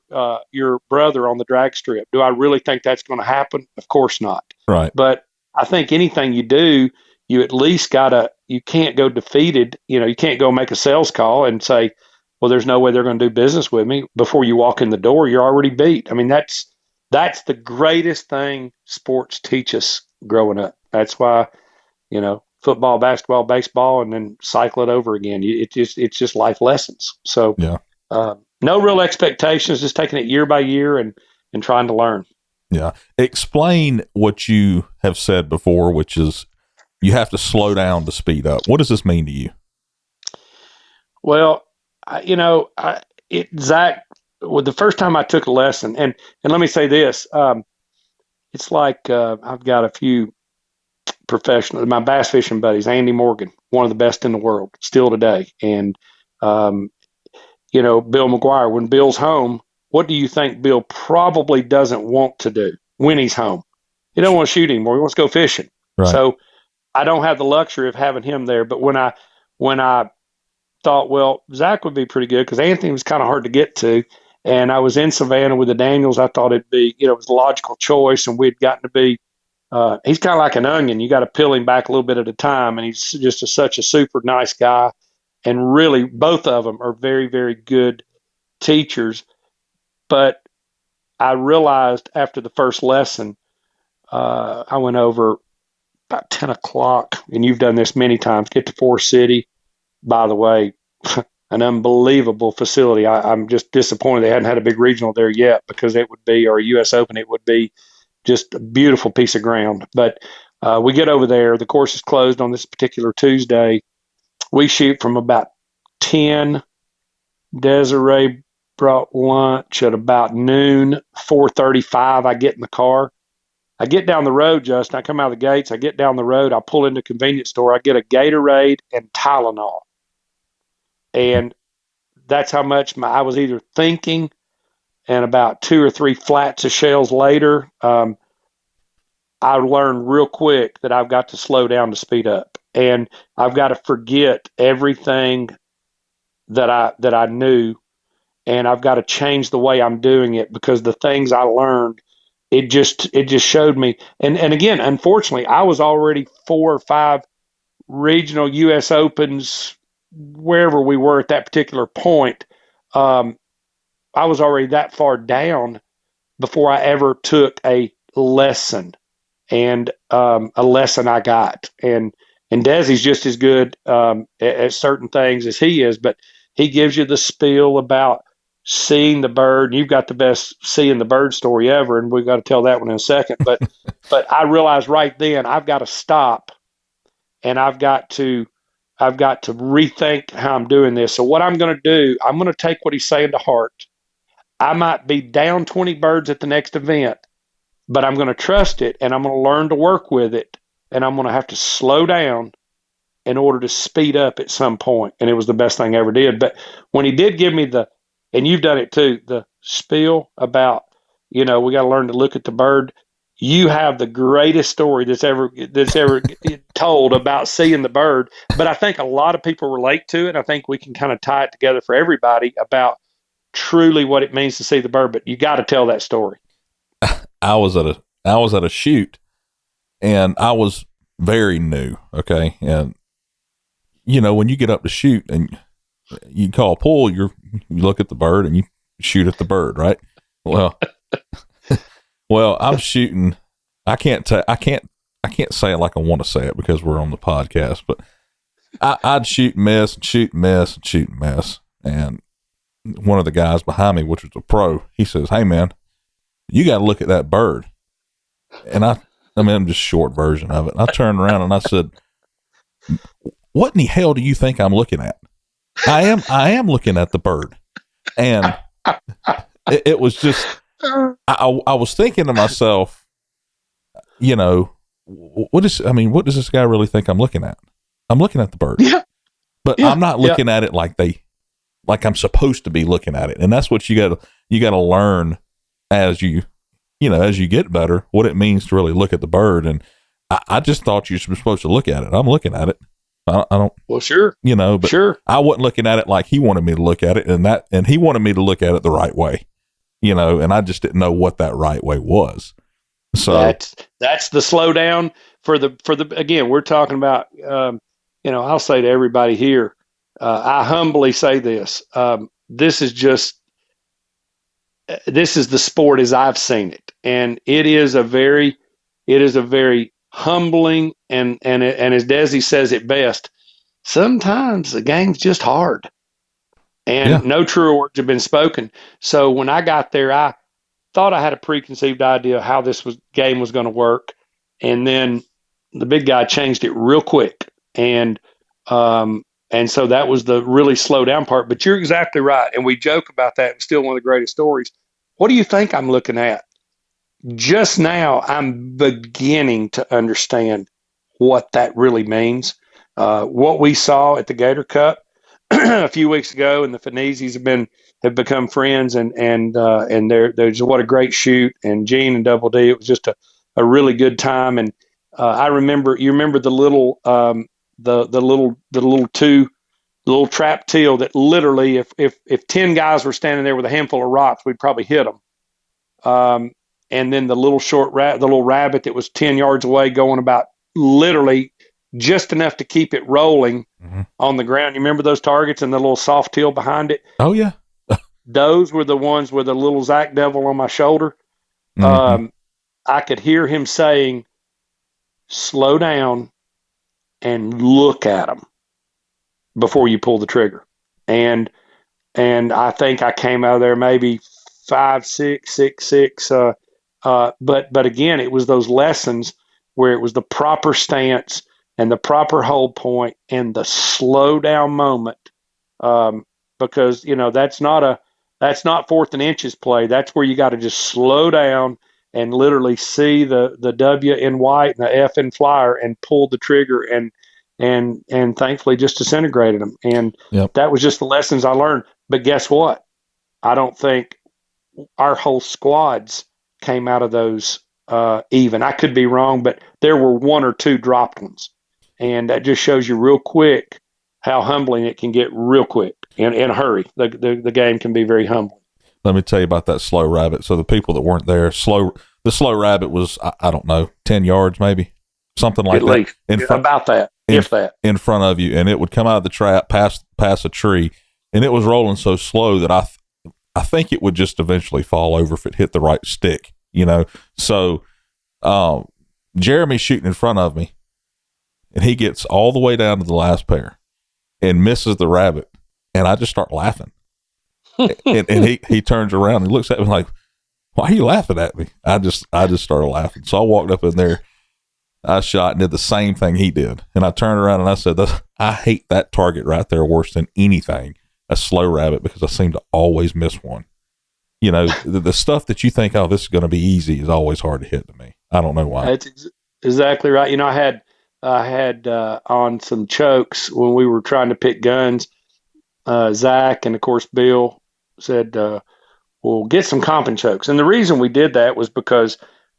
S2: brother on the drag strip. Do I really think that's going to happen? Of course not.
S1: Right.
S2: But I think anything you do, you at least you can't go defeated. You can't go make a sales call and say, well, there's no way they're going to do business with me. Before you walk in the door, you're already beat. I mean, that's the greatest thing sports teach us growing up. That's why, football, basketball, baseball, and then cycle it over again. It's just life lessons. So,
S1: yeah.
S2: No real expectations, just taking it year by year and trying to learn.
S1: Yeah. Explain what you have said before, which is you have to slow down to speed up. What does this mean to you?
S2: Well, Zach, the first time I took a lesson, and let me say this, it's like I've got a few professionals, my bass fishing buddies, Andy Morgan, one of the best in the world still today. And, Bill McGuire, when Bill's home, what do you think Bill probably doesn't want to do when he's home? He don't want to shoot anymore. He wants to go fishing.
S1: Right.
S2: So I don't have the luxury of having him there. But when I thought, well, Zach would be pretty good because Anthony was kind of hard to get to. And I was in Savannah with the Daniels. I thought it'd be, it was a logical choice. And we'd gotten to be, he's kind of like an onion. You got to peel him back a little bit at a time. And he's just such a super nice guy. And really, both of them are very, very good teachers. But I realized after the first lesson, I went over about 10 o'clock, and you've done this many times, get to Forest City. By the way, an unbelievable facility. I'm just disappointed they hadn't had a big regional there yet because it would be, or a U.S. Open, it would be just a beautiful piece of ground. But we get over there. The course is closed on this particular Tuesday. We shoot from about 10. Desiree brought lunch at about noon. 4:35, I get in the car. I get down the road, Justin. I come out of the gates. I get down the road. I pull into a convenience store. I get a Gatorade and Tylenol. And that's how much I was either thinking. And about 2 or 3 flats of shells later, I learned real quick that I've got to slow down to speed up. And I've got to forget everything that I knew. And I've got to change the way I'm doing it because the things I learned, it just showed me. And again, unfortunately, I was already 4 or 5 regional U.S. Opens, wherever we were at that particular point. I was already that far down before I ever took a lesson, and a lesson I got. And Desi's just as good at certain things as he is, but he gives you the spiel about seeing the bird. You've got the best seeing the bird story ever, and we've got to tell that one in a second. But I realized right then I've got to stop, and I've got to rethink how I'm doing this. So what I'm going to do, I'm going to take what he's saying to heart. I might be down 20 birds at the next event, but I'm going to trust it, and I'm going to learn to work with it, and I'm going to have to slow down in order to speed up at some point. And it was the best thing I ever did. But when he did give me and you've done it too, the spiel about, we got to learn to look at the bird. You have the greatest story that's ever told about seeing the bird. But I think a lot of people relate to it. I think we can kind of tie it together for everybody about truly what it means to see the bird. But you got to tell that story.
S1: I was at a shoot, and I was very new. Okay. And when you get up to shoot and you call a pull, you look at the bird and you shoot at the bird, right? Well, I'm shooting. I can't say it like I want to say it because we're on the podcast, but I'd shoot and miss and shoot and miss and shoot and miss. And one of the guys behind me, which was a pro, he says, "Hey man, you got to look at that bird." And I'm just short version of it. And I turned around and I said, "What in the hell do you think I'm looking at?" I am looking at the bird. And it was just, I was thinking to myself, what does this guy really think I'm looking at? I'm looking at the bird.
S2: Yeah.
S1: But I'm not looking at it like I'm supposed to be looking at it. And that's what you got to learn as you get better, what it means to really look at the bird. And I just thought you were supposed to look at it. I'm looking at it. I don't.
S2: Well, sure.
S1: But
S2: sure.
S1: I wasn't looking at it like he wanted me to look at it, and he wanted me to look at it the right way, and I just didn't know what that right way was. So
S2: that's the slow down. again, we're talking about, I'll say to everybody here, I humbly say this, this is the sport as I've seen it. And it is a very humbling, and as Desi says it best, sometimes the game's just hard, and no truer words have been spoken. So when I got there, I thought I had a preconceived idea of how this game was going to work, and then the big guy changed it real quick, and so that was the really slow down part. But you're exactly right, and we joke about that. It's still one of the greatest stories. What do you think I'm looking at? Just now, I'm beginning to understand what that really means. What we saw at the Gator Cup a few weeks ago, and the Finizis have become friends, and there's what a great shoot, and Gene and Double D. It was just a really good time, and you remember the little trap teal that literally, if 10 guys were standing there with a handful of rocks, we'd probably hit them. And then the little the little rabbit that was 10 yards away, going about literally just enough to keep it rolling on the ground. You remember those targets and the little soft teal behind it?
S1: Oh, yeah.
S2: Those were the ones with a little Zach Devil on my shoulder. I could hear him saying, slow down and look at them before you pull the trigger. And I think I came out of there maybe 5, 6, 6, 6. But again, it was those lessons where it was the proper stance and the proper hold point and the slow down moment. Because, that's not fourth and inches play. That's where you got to just slow down and literally see the W in white and the F in flyer and pull the trigger and thankfully just disintegrated them. And that was just the lessons I learned. But guess what? I don't think our whole squads came out of those even. I could be wrong, but there were 1 or 2 dropped ones. And that just shows you real quick how humbling it can get real quick in a hurry. The game can be very humbling.
S1: Let me tell you about that slow rabbit. So the people that weren't there, the slow rabbit was, I don't know, 10 yards maybe, something like that.
S2: About that, if that.
S1: In front of you, and it would come out of the trap, past a tree, and it was rolling so slow that I think it would just eventually fall over if it hit the right stick, So Jeremy's shooting in front of me, and he gets all the way down to the last pair and misses the rabbit, and I just start laughing. and he turns around and looks at me like, why are you laughing at me? I just started laughing. So I walked up in there, I shot and did the same thing he did. And I turned around and I said, I hate that target right there worse than anything, a slow rabbit, because I seem to always miss one. The stuff that you think, this is going to be easy, is always hard to hit to me. I don't know why.
S2: That's exactly right. I had on some chokes when we were trying to pick guns. Zach and of course Bill said, "Well, get some comping chokes." And the reason we did that was because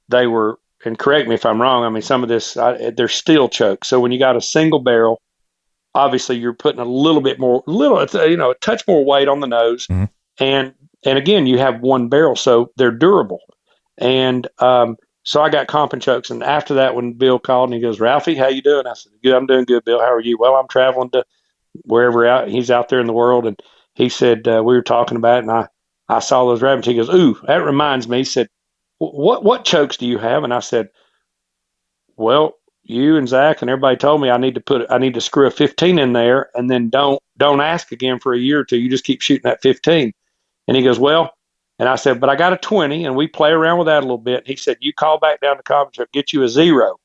S2: they were, and correct me if I'm wrong, I mean, some of this, they're steel chokes. So when you got a single barrel, obviously you're putting a little bit more, a touch more weight on the nose, and again, you have one barrel, so they're durable. And so I got comping chokes. And after that, when Bill called and he goes, "Ralphie, how you doing?" I said, "Good, I'm doing good, Bill. How are you?" "Well, I'm traveling to wherever he's out there in the world." And he said, we were talking about it, and I saw those rabbits. He goes, "Ooh, that reminds me." He said, what chokes do you have?" And I said, "Well, you and Zach and everybody told me I need to screw a 15 in there, and then don't ask again for a year or two. You just keep shooting that 15. And he goes, "Well," and I said, "But I got a 20, and we play around with that a little bit." He said, "You call back down to Common Shop, get you a 0.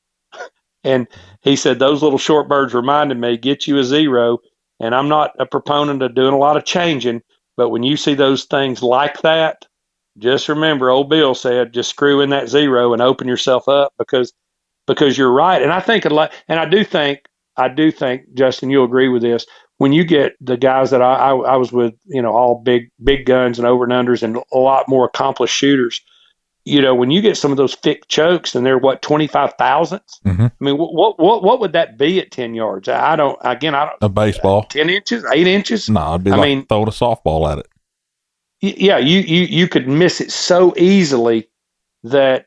S2: And he said, "Those little short birds reminded me, get you a 0. And I'm not a proponent of doing a lot of changing, but when you see those things like that, just remember, old Bill said, just screw in that 0 and open yourself up, because you're right." And I think a lot, and I do think, Justin, you'll agree with this. When you get the guys that I was with, all big guns and over and unders and a lot more accomplished shooters, when you get some of those thick chokes and they're 25 thousandths. I mean, what would that be at 10 yards? I don't. A
S1: baseball,
S2: 10 inches, 8 inches.
S1: No, it'd be throwing a softball at it.
S2: Yeah, you could miss it so easily that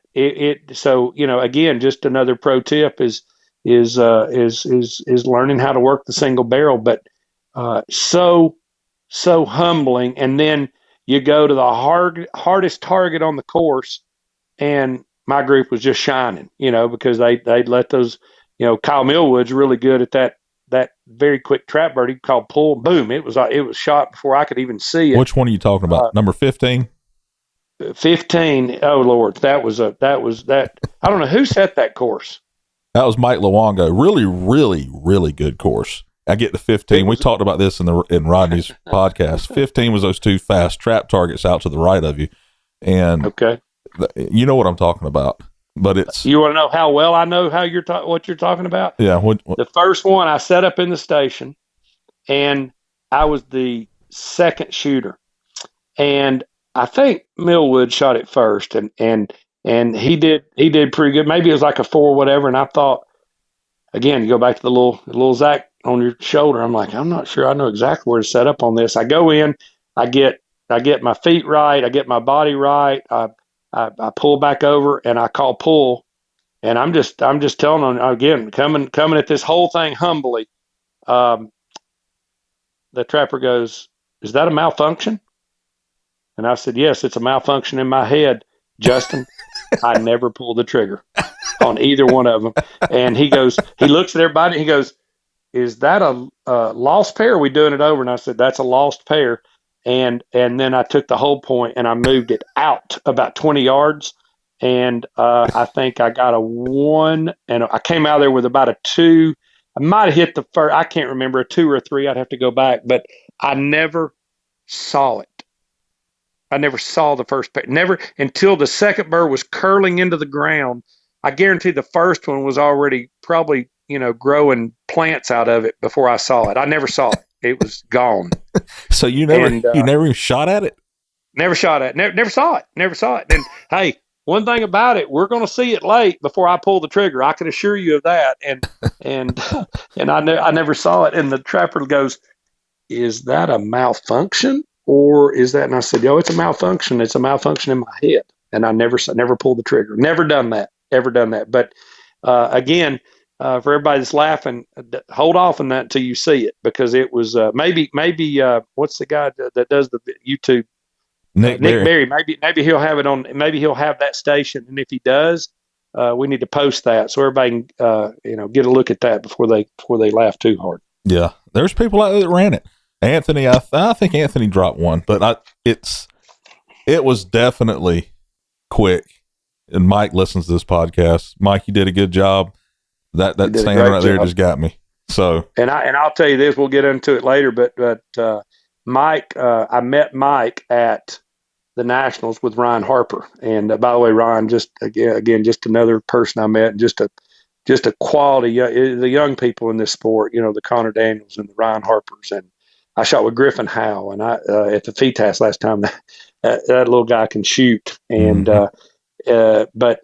S2: so, again, just another pro tip is learning how to work the single barrel, but so humbling. And then you go to the hardest target on the course, and my group was just shining, because they'd let those, Kyle Millwood's really good at that very quick trap birdie called pull. Boom! It was shot before I could even see it.
S1: Which one are you talking about? Number 15?
S2: 15. Oh Lord, that was that. I don't know who set that course.
S1: That was Mike Luongo. Really, really, really good course. I get to 15. We talked about this in Rodney's podcast. 15 was those two fast trap targets out to the right of you, and
S2: okay,
S1: you know what I'm talking about. But it's,
S2: you want to know how well I know what you're talking about?
S1: Yeah. What?
S2: The first one I set up in the station, and I was the second shooter, and I think Millwood shot it first, and he did pretty good. Maybe it was like a 4 or whatever. And I thought, again, you go back to the little Zach on your shoulder. I'm like, I'm not sure I know exactly where to set up on this. I go in, I get my feet right, I get my body right. I pull back over and I call pull, and I'm just telling them, again, coming at this whole thing humbly. The trapper goes, "Is that a malfunction?" And I said, "Yes, it's a malfunction in my head, Justin. I never pulled the trigger on either one of them." And he looks at everybody, and he goes, "Is that a lost pair? Are we doing it over?" And I said, "That's a lost pair." And then I took the whole point and I moved it out about 20 yards. And I think I got a 1, and I came out of there with about a 2. I might have hit the first, I can't remember, a 2 or a 3. I'd have to go back, but I never saw it. I never saw the first pair. Never until the second bird was curling into the ground. I guarantee the first one was already probably, growing plants out of it before I saw it. I never saw it. It was gone.
S1: So you never even shot at it? Never
S2: shot at it. Never saw it. Never saw it. And hey, one thing about it, we're going to see it late before I pull the trigger. I can assure you of that. And I never saw it. And the trapper goes, "Is that a malfunction? Or is that?" And I said, "Yo, it's a malfunction. It's a malfunction in my head." And I never pulled the trigger. Never done that. Ever done that. But again, for everybody that's laughing, hold off on that until you see it, because it was maybe what's the guy that does the YouTube? Nick Berry. Maybe he'll have it on. Maybe he'll have that station, and if he does, we need to post that so everybody can get a look at that before they laugh too hard.
S1: Yeah, there's people out there that ran it. Anthony, I think Anthony dropped one, but it was definitely quick. And Mike listens to this podcast. Mike, you did a good job. That stand right there just got me. So, and
S2: I'll tell you this, we'll get into it later, but Mike, I met Mike at the Nationals with Ryan Harper, and by the way, Ryan, just another person I met, and just a quality, the young people in this sport, the Connor Daniels and the Ryan Harpers, and I shot with Griffin Howe, and I at the FETAS last time. That little guy can shoot, and but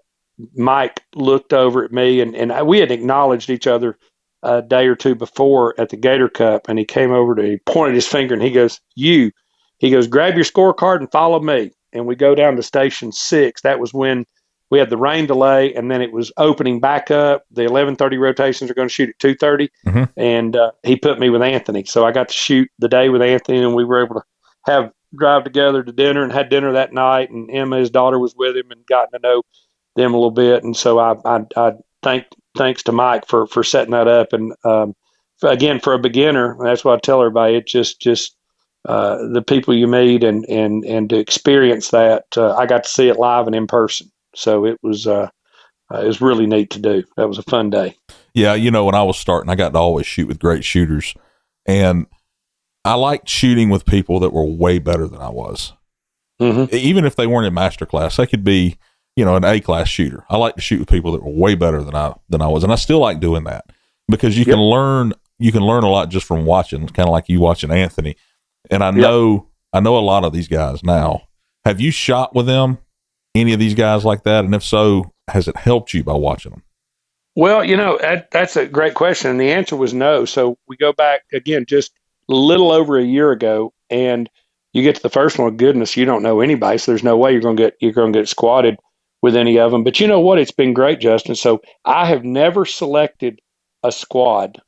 S2: Mike looked over at me, and we had acknowledged each other a day or two before at the Gator Cup, and he came over he pointed his finger, and he goes, "Grab your scorecard and follow me." And we go down to station 6. That was when we had the rain delay, and then it was opening back up. The 11:30 rotations are going to shoot at 2:30, and he put me with Anthony. So I got to shoot the day with Anthony, and we were able to drive together to dinner and had dinner that night. And Emma, his daughter, was with him and gotten to know them a little bit. And so I thanks to Mike for setting that up. And again, for a beginner, that's what I tell everybody. It's just the people you meet and to experience that. I got to see it live and in person. So it was really neat to do. That was a fun day.
S1: Yeah, when I was starting, I got to always shoot with great shooters, and I liked shooting with people that were way better than I was. Mm-hmm. Even if they weren't in master class, they could be, an A-class shooter. I like to shoot with people that were way better than I was, and I still like doing that because you can learn. You can learn a lot just from watching, kind of like you watching Anthony. And I know a lot of these guys now. Have you shot with them? Any of these guys like that? And if so, has it helped you by watching them?
S2: Well, that's a great question. And the answer was no. So we go back again, just a little over a year ago, and you get to the first one. Goodness, you don't know anybody. So there's no way you're going to get squatted with any of them. But you know what? It's been great, Justin. So I have never selected a squad.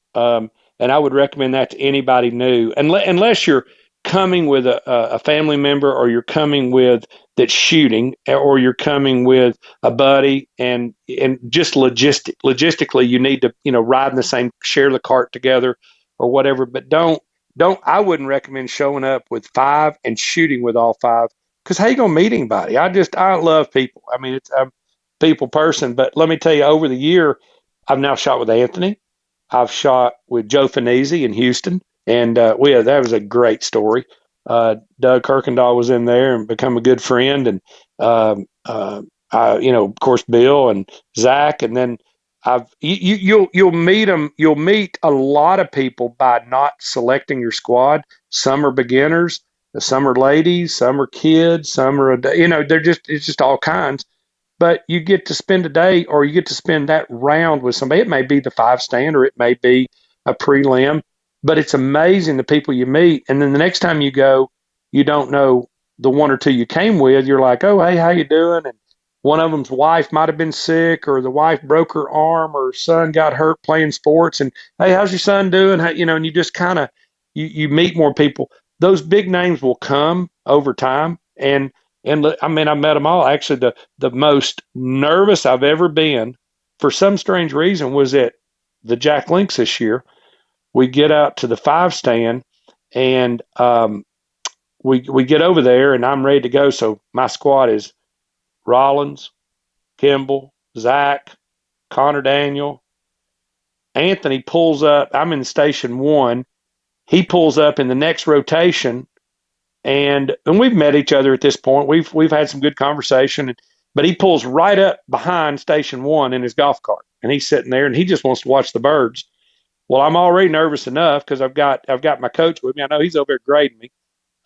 S2: And I would recommend that to anybody new, unless you're coming with a family member, or you're coming with that's shooting, or you're coming with a buddy, and just logistically you need to, ride in the same, share the cart together or whatever. But I wouldn't recommend showing up with five and shooting with all five, because how you gonna meet anybody? I love people. I mean, I'm a people person. But let me tell you, over the year, I've now shot with Anthony. I've shot with Joe Finizzi in Houston, and that was a great story. Doug Kirkendall was in there and become a good friend, and of course, Bill and Zach, and then you'll meet them. You'll meet a lot of people by not selecting your squad. Some are beginners, some are ladies, some are kids, some are it's just all kinds. But you get to spend a day, or you get to spend that round with somebody. It may be the 5-stand, or it may be a prelim, but it's amazing the people you meet. And then the next time you go, you don't know the one or two you came with. You're like, oh, hey, how you doing? And one of them's wife might have been sick, or the wife broke her arm, or son got hurt playing sports. And hey, how's your son doing? And you just kind of, you meet more people. Those big names will come over time. And I mean, I met them all. Actually, the most nervous I've ever been, for some strange reason, was at the Jack Links this year. We get out to the 5-stand, and we get over there, and I'm ready to go. So my squad is Rollins, Kimball, Zach, Connor Daniel. Anthony pulls up. I'm in station 1. He pulls up in the next rotation. And we've met each other at this point. We've had some good conversation, but he pulls right up behind station 1 in his golf cart, and he's sitting there, and he just wants to watch the birds. Well, I'm already nervous enough because I've got my coach with me. I know he's over there grading me.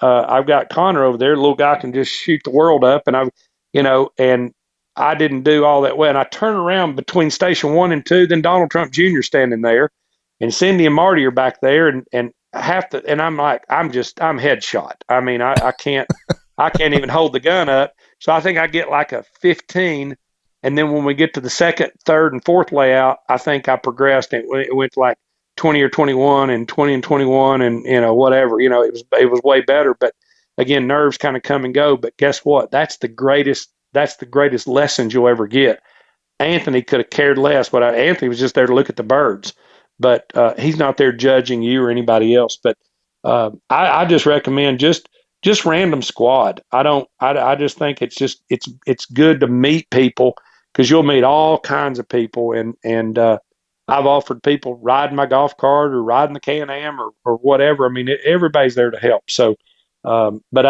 S2: I've got Connor over there. The little guy can just shoot the world up, and and I didn't do all that well. And I turn around between station 1 and 2. Then Donald Trump Jr. standing there, and Cindy and Marty are back there, and I'm like, I'm headshot. I mean, I can't even hold the gun up. So I think I get like a 15. And then when we get to the second, third, and fourth layout, I think I progressed. It went like 20 or 21 and 20 and 21 and, whatever, it was way better. But again, nerves kind of come and go. But guess what? That's the greatest lessons you'll ever get. Anthony could have cared less, but Anthony was just there to look at the birds. But he's not there judging you or anybody else. But I just recommend just random squad. I just think it's good to meet people, because you'll meet all kinds of people. And I've offered people riding my golf cart or riding the Can-Am or whatever. I mean, everybody's there to help. So, but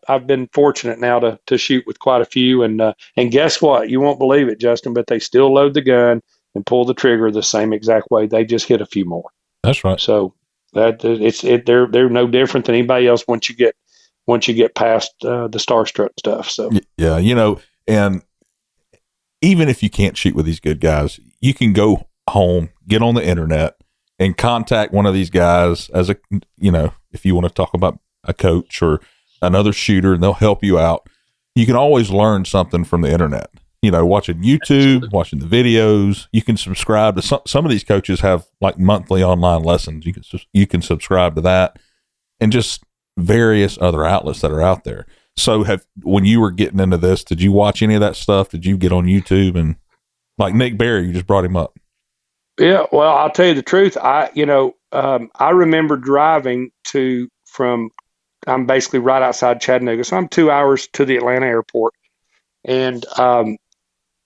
S2: I've been fortunate now to shoot with quite a few. And guess what? You won't believe it, Justin, but they still load the gun and pull the trigger the same exact way. They just hit a few more.
S3: That's right.
S2: So they're no different than anybody else once you get past the starstruck stuff. So
S3: yeah, and even if you can't shoot with these good guys, you can go home, get on the internet, and contact one of these guys as if you want to talk about a coach or another shooter, and they'll help you out. You can always learn something from the internet. Watching YouTube, Absolutely. Watching the videos. You can subscribe to some of these coaches have like monthly online lessons. You can subscribe to that, and just various other outlets that are out there. So when you were getting into this, did you watch any of that stuff? Did you get on YouTube and like Nick Berry, you just brought him up?
S2: Yeah, well, I'll tell you the truth. I remember driving I'm basically right outside Chattanooga. So I'm 2 hours to the Atlanta airport. And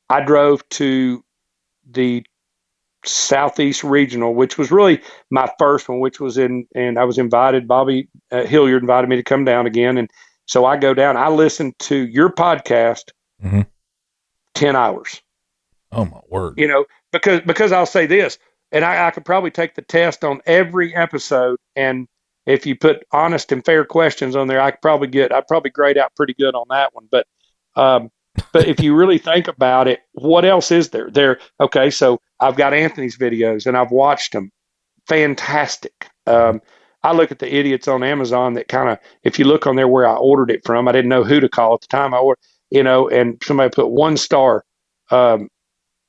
S2: I drove to the Southeast Regional, which was really my first one, and I was invited. Bobby Hilliard invited me to come down again. And so I go down, I listened to your podcast 10 hours.
S3: Oh my word.
S2: Because I'll say this, and I could probably take the test on every episode. And if you put honest and fair questions on there, I'd probably grade out pretty good on that one. But if you really think about it, what else is there? Okay, so I've got Anthony's videos, and I've watched them. Fantastic. I look at the idiots on Amazon that kind of, if you look on there where I ordered it from, I didn't know who to call at the time. and somebody put 1 star,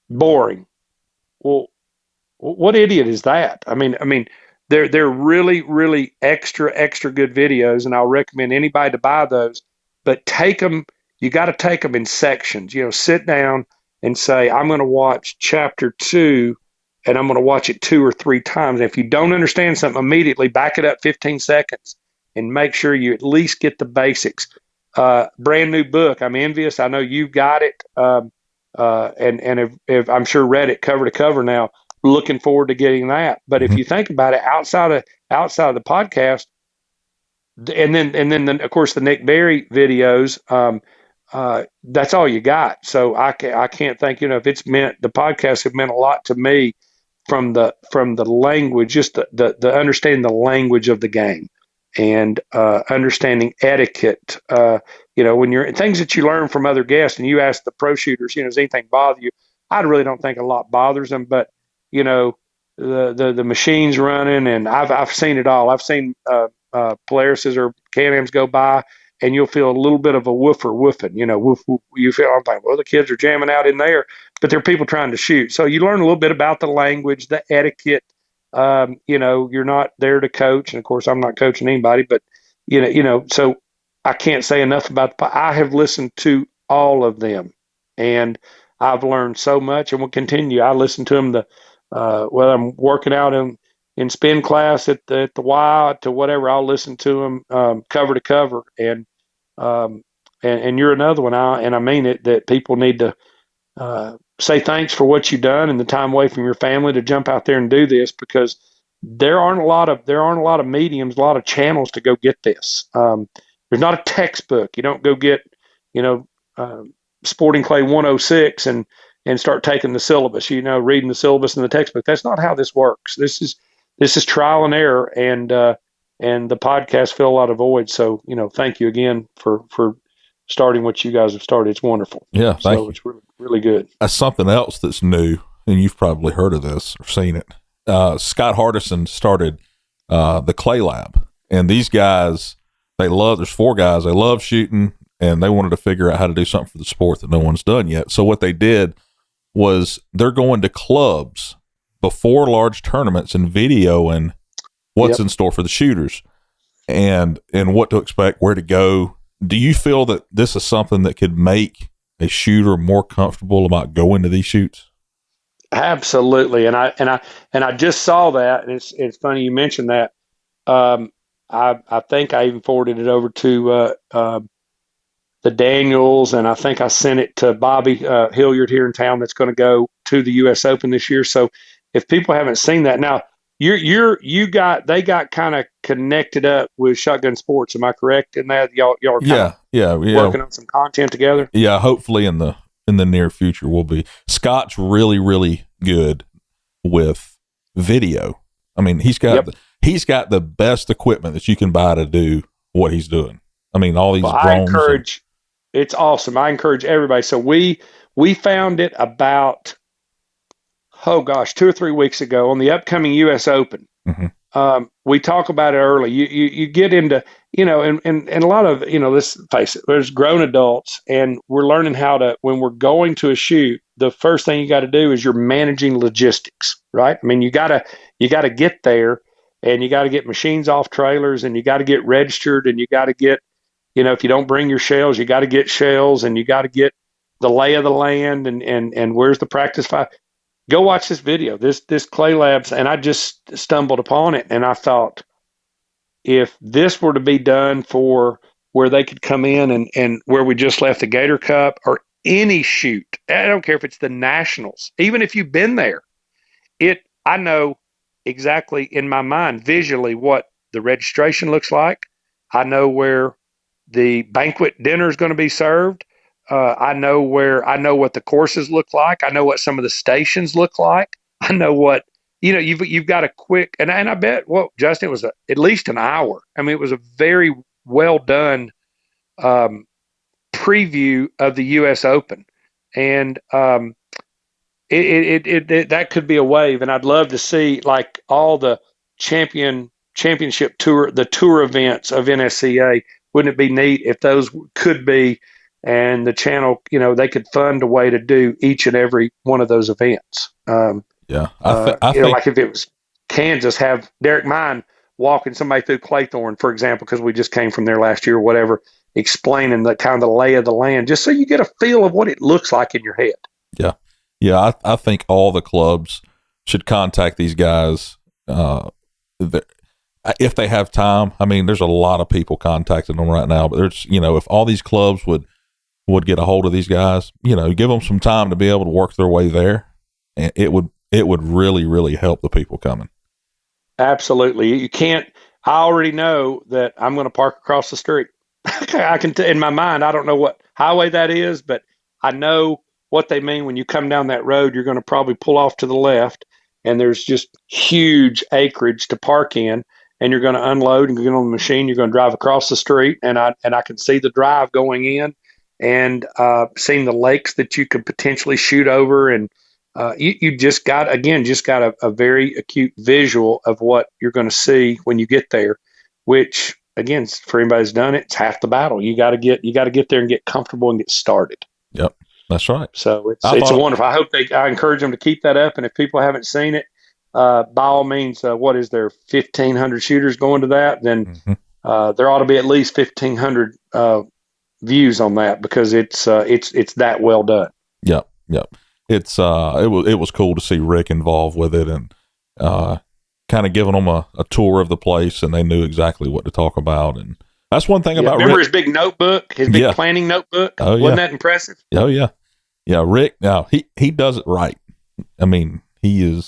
S2: boring. Well, what idiot is that? I mean, they're really, really extra good videos, and I'll recommend anybody to buy those. But take them. You got to take them in sections. Sit down and say, I'm going to watch chapter 2, and I'm going to watch it 2 or 3 times. And if you don't understand something immediately, back it up 15 seconds and make sure you at least get the basics. Brand new book. I'm envious. I know you've got it, and if I'm sure read it cover to cover now. Looking forward to getting that. But if you think about it, outside of the podcast, and then of course the Nick Berry videos, that's all you got. So I can't think. If it's meant, the podcast have meant a lot to me from the language, just the understanding the language of the game, and understanding etiquette. When you're things that you learn from other guests, and you ask the pro shooters, does anything bother you? I really don't think a lot bothers them, but the machine's running, and I've seen it all. I've seen Polaris's or Can-Ams go by, and you'll feel a little bit of a woofer woofing. Woof, woof. You feel, I'm like, well, the kids are jamming out in there, but they're people trying to shoot. So you learn a little bit about the language, the etiquette. You're not there to coach, and of course, I'm not coaching anybody, but so I can't say enough about. I have listened to all of them, and I've learned so much, and will continue. I listen to them whether I'm working out in spin class at the Y to whatever. I'll listen to them cover to cover, and you're another one. I mean it, that people need to say thanks for what you've done and the time away from your family to jump out there and do this, because there aren't a lot of mediums, a lot of channels to go get this. There's not a textbook. You don't go get Sporting Clay 106 and start taking the syllabus, reading the syllabus in the textbook. That's not how this works. This is trial and error, and the podcast fill a lot of voids. So, thank you again for starting what you guys have started. It's wonderful.
S3: Yeah, thank you.
S2: It's really, really good.
S3: Something else that's new, and you've probably heard of this or seen it. Scott Hardison started the Clay Lab, and these guys, there's 4 guys, they love shooting, and they wanted to figure out how to do something for the sport that no one's done yet. So what they did was they're going to clubs before large tournaments and videoing what's in store for the shooters and what to expect, where to go. Do you feel that this is something that could make a shooter more comfortable about going to these shoots?
S2: Absolutely. And I just saw that, and it's funny you mentioned that. I think I even forwarded it over to the Daniels, and I think I sent it to Bobby Hilliard here in town, that's going to go to the U.S. Open this year. So if people haven't seen that, now they got kind of connected up with Shotgun Sports. Am I correct in that? Y'all are working on some content together?
S3: Yeah, hopefully in the near future we'll be. Scott's really, really good with video. I mean, he's got the best equipment that you can buy to do what he's doing. I mean, all these drones.
S2: It's awesome. I encourage everybody. So we found it about, 2 or 3 weeks ago on the upcoming U.S. Open. Mm-hmm. We talk about it early. You get into, and a lot of, let's face it, there's grown adults, and we're learning how to, when we're going to a shoot, the first thing you got to do is you're managing logistics, right? I mean, you got to get there, and you got to get machines off trailers, and you got to get registered, and you got to get, if you don't bring your shells, you got to get shells, and you got to get the lay of the land, and where's the practice five. Go watch this video, this Clay Labs, and I just stumbled upon it, and I thought, if this were to be done for where they could come in and where we just left the Gator Cup or any shoot, I don't care if it's the Nationals, even if you've been there, I know exactly in my mind visually what the registration looks like. I know where the banquet dinner is going to be served. I know what the courses look like. I know what some of the stations look like. I know what, you've got a quick, and I bet, Justin, it was at least an hour. I mean, it was a very well done preview of the U.S. Open. And it that could be a wave. And I'd love to see like all the championship tour, the tour events of NSCA. Wouldn't it be neat if those could be and the channel, they could fund a way to do each and every one of those events.
S3: Yeah, I think
S2: like if it was Kansas, have Derek Mine walking somebody through Claythorne, for example, because we just came from there last year or whatever, explaining the kind of the lay of the land, just so you get a feel of what it looks like in your head.
S3: Yeah. Yeah, I think all the clubs should contact these guys if they have time. I mean, there's a lot of people contacting them right now, but there's, if all these clubs would get a hold of these guys, give them some time to be able to work their way there, and it would really, really help the people coming.
S2: Absolutely. You can't, I already know that I'm going to park across the street. I can, in my mind, I don't know what highway that is, but I know what they mean when you come down that road. You're going to probably pull off to the left, and there's just huge acreage to park in, and you're going to unload and get on the machine. You're going to drive across the street, and I can see the drive going in, and seeing the lakes that you could potentially shoot over, and you just got a very acute visual of what you're going to see when you get there, which again, for anybody who's done it, it's half the battle. You got to get there and get comfortable and get started.
S3: Yep. That's right.
S2: So it's wonderful. I encourage them to keep that up. And if people haven't seen it, by all means, what is there, 1,500 shooters going to that? Then there ought to be at least 1,500 views on that, because it's that well done.
S3: Yep. Yep. It was cool to see Rick involved with it, and kind of giving them a tour of the place, and they knew exactly what to talk about. And that's one thing about
S2: remember
S3: Rick.
S2: His big notebook, his big planning notebook.
S3: Oh, yeah.
S2: Wasn't that impressive?
S3: Oh yeah. Yeah, Rick. Now he does it right. I mean, he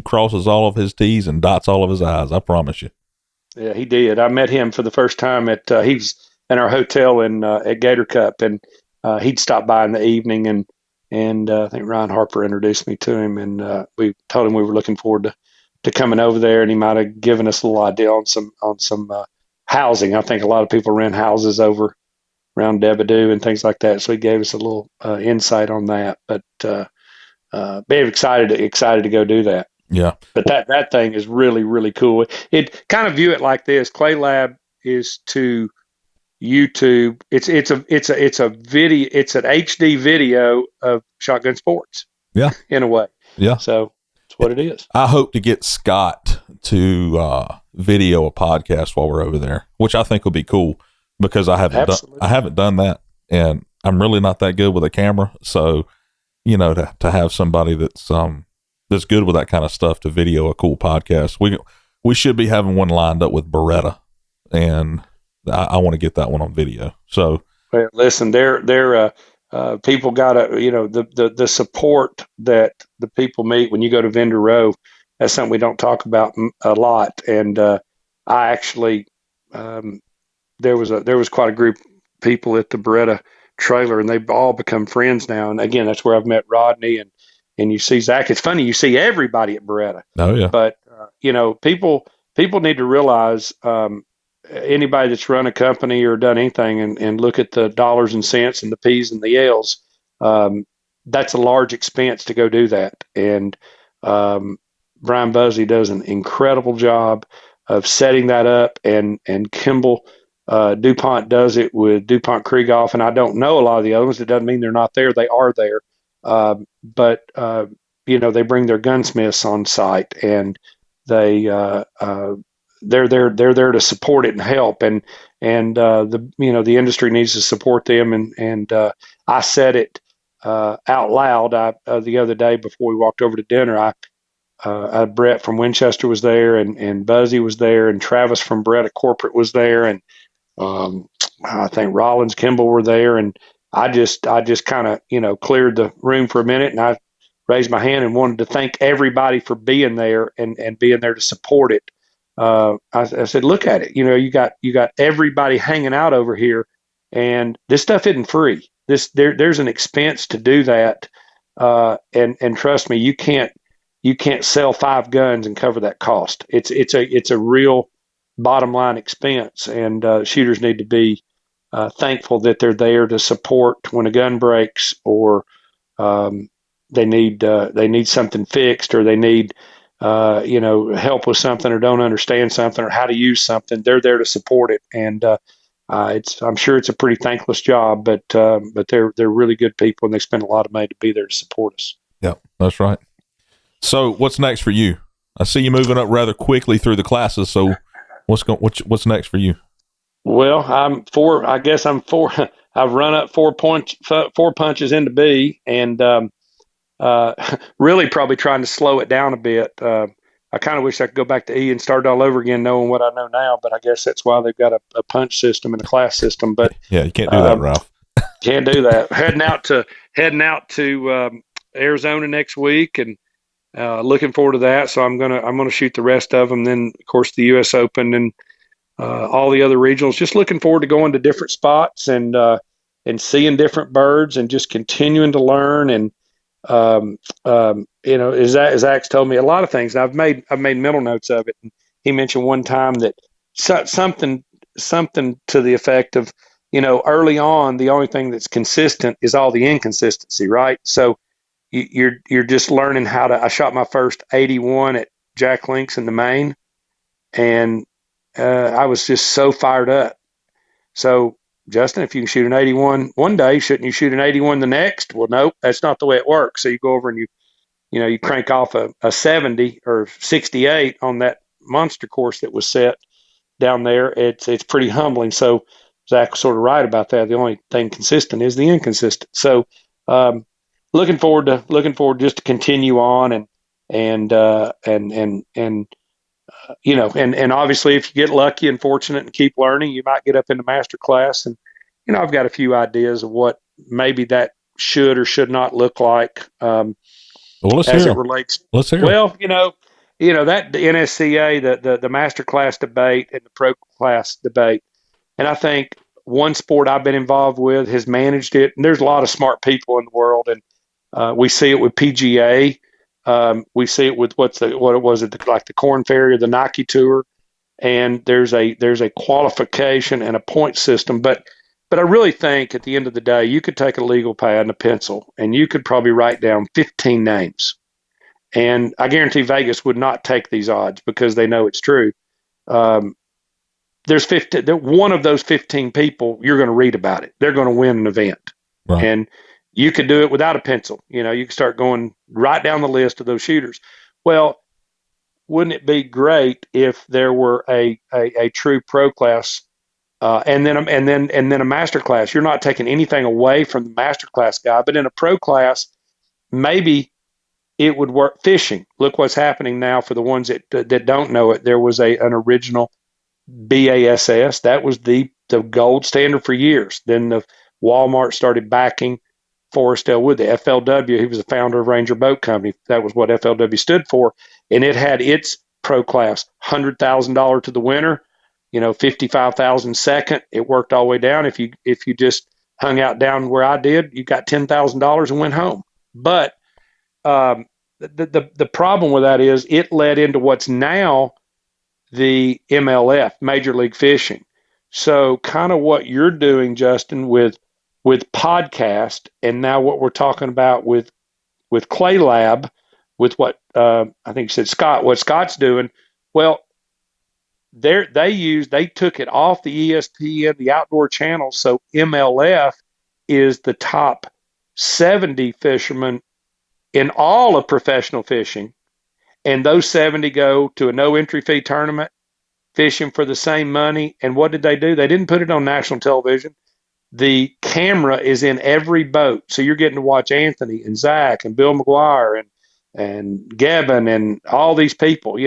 S3: crosses all of his T's and dots all of his I's. I promise you.
S2: Yeah, he did. I met him for the first time at he was in our hotel at Gator Cup, and he'd stopped by in the evening, and I think Ryan Harper introduced me to him, and we told him we were looking forward to coming over there, and he might have given us a little idea on some housing. I think a lot of people rent houses over around Debadoo and things like that, so he gave us a little insight on that. But being excited to go do that.
S3: Yeah.
S2: But that thing is really, really cool. It kind of view it like this: Clay Lab is to YouTube. It's a video. It's an HD video of shotgun sports.
S3: Yeah.
S2: In a way.
S3: Yeah.
S2: So that's what it is.
S3: I hope to get Scott to video a podcast while we're over there, which I think will be cool, because I haven't done that, and I'm really not that good with a camera. So, to have somebody that's good with that kind of stuff to video a cool podcast. We should be having one lined up with Beretta, and I want to get that one on video. So,
S2: well, listen, they're people got the support that the people meet when you go to Vendor Row. That's something we don't talk about a lot. And I actually there was quite a group of people at the Beretta trailer, and they've all become friends now. And again, that's where I've met Rodney, and you see Zach. It's funny, you see everybody at Beretta.
S3: Oh yeah.
S2: But people need to realize, anybody that's run a company or done anything and look at the dollars and cents and the P's and the L's, that's a large expense to go do that. And Brian Buzzy does an incredible job of setting that up, and Kimball DuPont does it with DuPont Krieghoff, and I don't know a lot of the other ones. It doesn't mean they're not there. They are there. But they bring their gunsmiths on site, and they're there to support it and help, and the industry needs to support them, and I said it out loud the other day before we walked over to dinner. Brett from Winchester was there, and Buzzy was there, and Travis from Beretta Corporate was there, and I think Rollins, Kimball were there, and I just kind of cleared the room for a minute, and I raised my hand and wanted to thank everybody for being there and being there to support it. I said, look at it. You got everybody hanging out over here, and this stuff isn't free. There's an expense to do that, and trust me, you can't sell 5 guns and cover that cost. It's a real bottom line expense, and shooters need to be thankful that they're there to support when a gun breaks, or they need something fixed, or they need help with something, or don't understand something, or how to use something. They're there to support it, and I'm sure it's a pretty thankless job, but they're really good people, and they spend a lot of money to be there to support us.
S3: Yeah, that's right. So what's next for you? I see you moving up rather quickly through the classes. So what's next for you?
S2: Well, I guess I'm four. I've run up four punches into B, and really probably trying to slow it down a bit. I kind of wish I could go back to E and start all over again, knowing what I know now. But I guess that's why they've got a punch system and a class system. But
S3: yeah, you can't do that, Ralph.
S2: Can't do that. Heading out to Arizona next week, and looking forward to that. So I'm gonna shoot the rest of them. Then of course the U.S. Open and all the other regionals. Just looking forward to going to different spots and seeing different birds and just continuing to learn. And as Zach's told me a lot of things, and I've made mental notes of it. And he mentioned one time that something to the effect of, early on, the only thing that's consistent is all the inconsistency, right? So you're just learning how to. I shot my first 81 at Jack Links in the Maine, and I was just so fired up. So, Justin, if you can shoot an 81 one day, shouldn't you shoot an 81 the next? Well, nope, that's not the way it works. So you go over and you crank off a 70 or 68 on that monster course that was set down there. It's pretty humbling. So Zach was sort of right about that. The only thing consistent is the inconsistent. So looking forward just to continue on and obviously if you get lucky and fortunate and keep learning, you might get up into master class. And I've got a few ideas of what maybe that should or should not look like.
S3: Let's
S2: as
S3: hear
S2: it relates.
S3: Let's hear.
S2: Well, that the NSCA, the master class debate and the pro class debate. And I think one sport I've been involved with has managed it. And there's a lot of smart people in the world, and we see it with PGA. We see it with like the Corn Ferry or the Nike Tour, and there's a qualification and a point system. But I really think at the end of the day, you could take a legal pad and a pencil, and you could probably write down 15 names. And I guarantee Vegas would not take these odds because they know it's true. There's 15. One of those 15 people, you're going to read about it. They're going to win an event,
S3: right.
S2: And you could do it without a pencil. You can start going right down the list of those shooters. Well, wouldn't it be great if there were a true pro class, and then a master class? You're not taking anything away from the master class guy, but in a pro class, maybe it would work. Fishing. Look what's happening now for the ones that don't know it. There was an original BASS that was the gold standard for years. Then the Walmart started backing Forrest L. Wood, the FLW. He was the founder of Ranger Boat Company. That was what FLW stood for, and it had its pro class, $100,000 to the winner, $55,000 second. It worked all the way down. If you just hung out down where I did, you got $10,000 and went home. But the problem with that is it led into what's now the MLF, Major League Fishing. So kind of what you're doing, Justin, with podcast, and now what we're talking about with Clay Lab, with what I think you said what Scott's doing. Well, they took it off the ESPN, the outdoor channel. So MLF is the top 70 fishermen in all of professional fishing. And those 70 go to a no entry fee tournament, fishing for the same money. And what did they do? They didn't put it on national television. The camera is in every boat. So you're getting to watch Anthony and Zach and Bill McGuire and Gavin and all these people,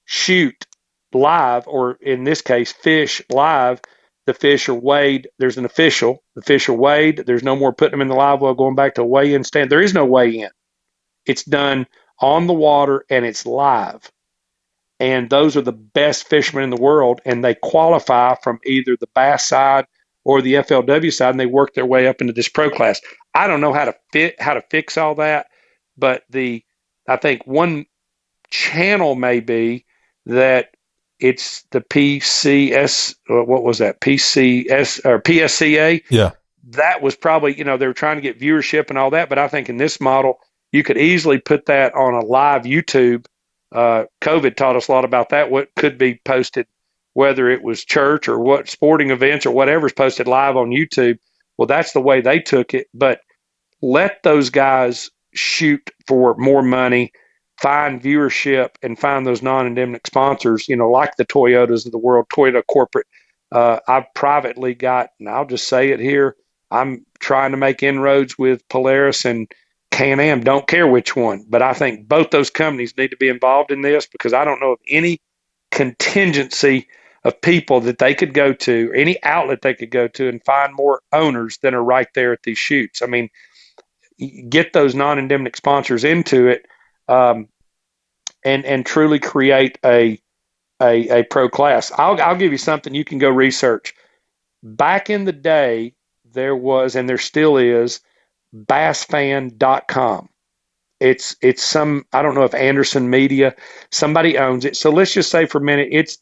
S2: shoot live, or in this case, fish live. The fish are weighed. There's an official. The fish are weighed. There's no more putting them in the live well, going back to a weigh-in stand. There is no weigh-in. It's done on the water, and it's live. And those are the best fishermen in the world, and they qualify from either the bass side or the FLW side, and they work their way up into this pro class. I don't know how to fix all that, but I think one channel may be that it's the PCS. What was that? PCS or PSCA?
S3: Yeah,
S2: that was probably they were trying to get viewership and all that, but I think in this model, you could easily put that on a live YouTube. COVID taught us a lot about that. What could be posted whether it was church or what sporting events or whatever's posted live on YouTube. Well, that's the way they took it. But let those guys shoot for more money, find viewership, and find those non-endemic sponsors, like the Toyotas of the world, Toyota corporate. I've privately got, and I'll just say it here, I'm trying to make inroads with Polaris and Can-Am. Don't care which one, but I think both those companies need to be involved in this, because I don't know of any contingency of people that they could go to, any outlet they could go to and find more owners than are right there at these shoots. I mean, get those non-endemic sponsors into it, and truly create a pro class. I'll give you something you can go research. Back in the day, there was, and there still is, bassfan.com. It's some, I don't know if Anderson Media, somebody owns it. So let's just say for a minute, it's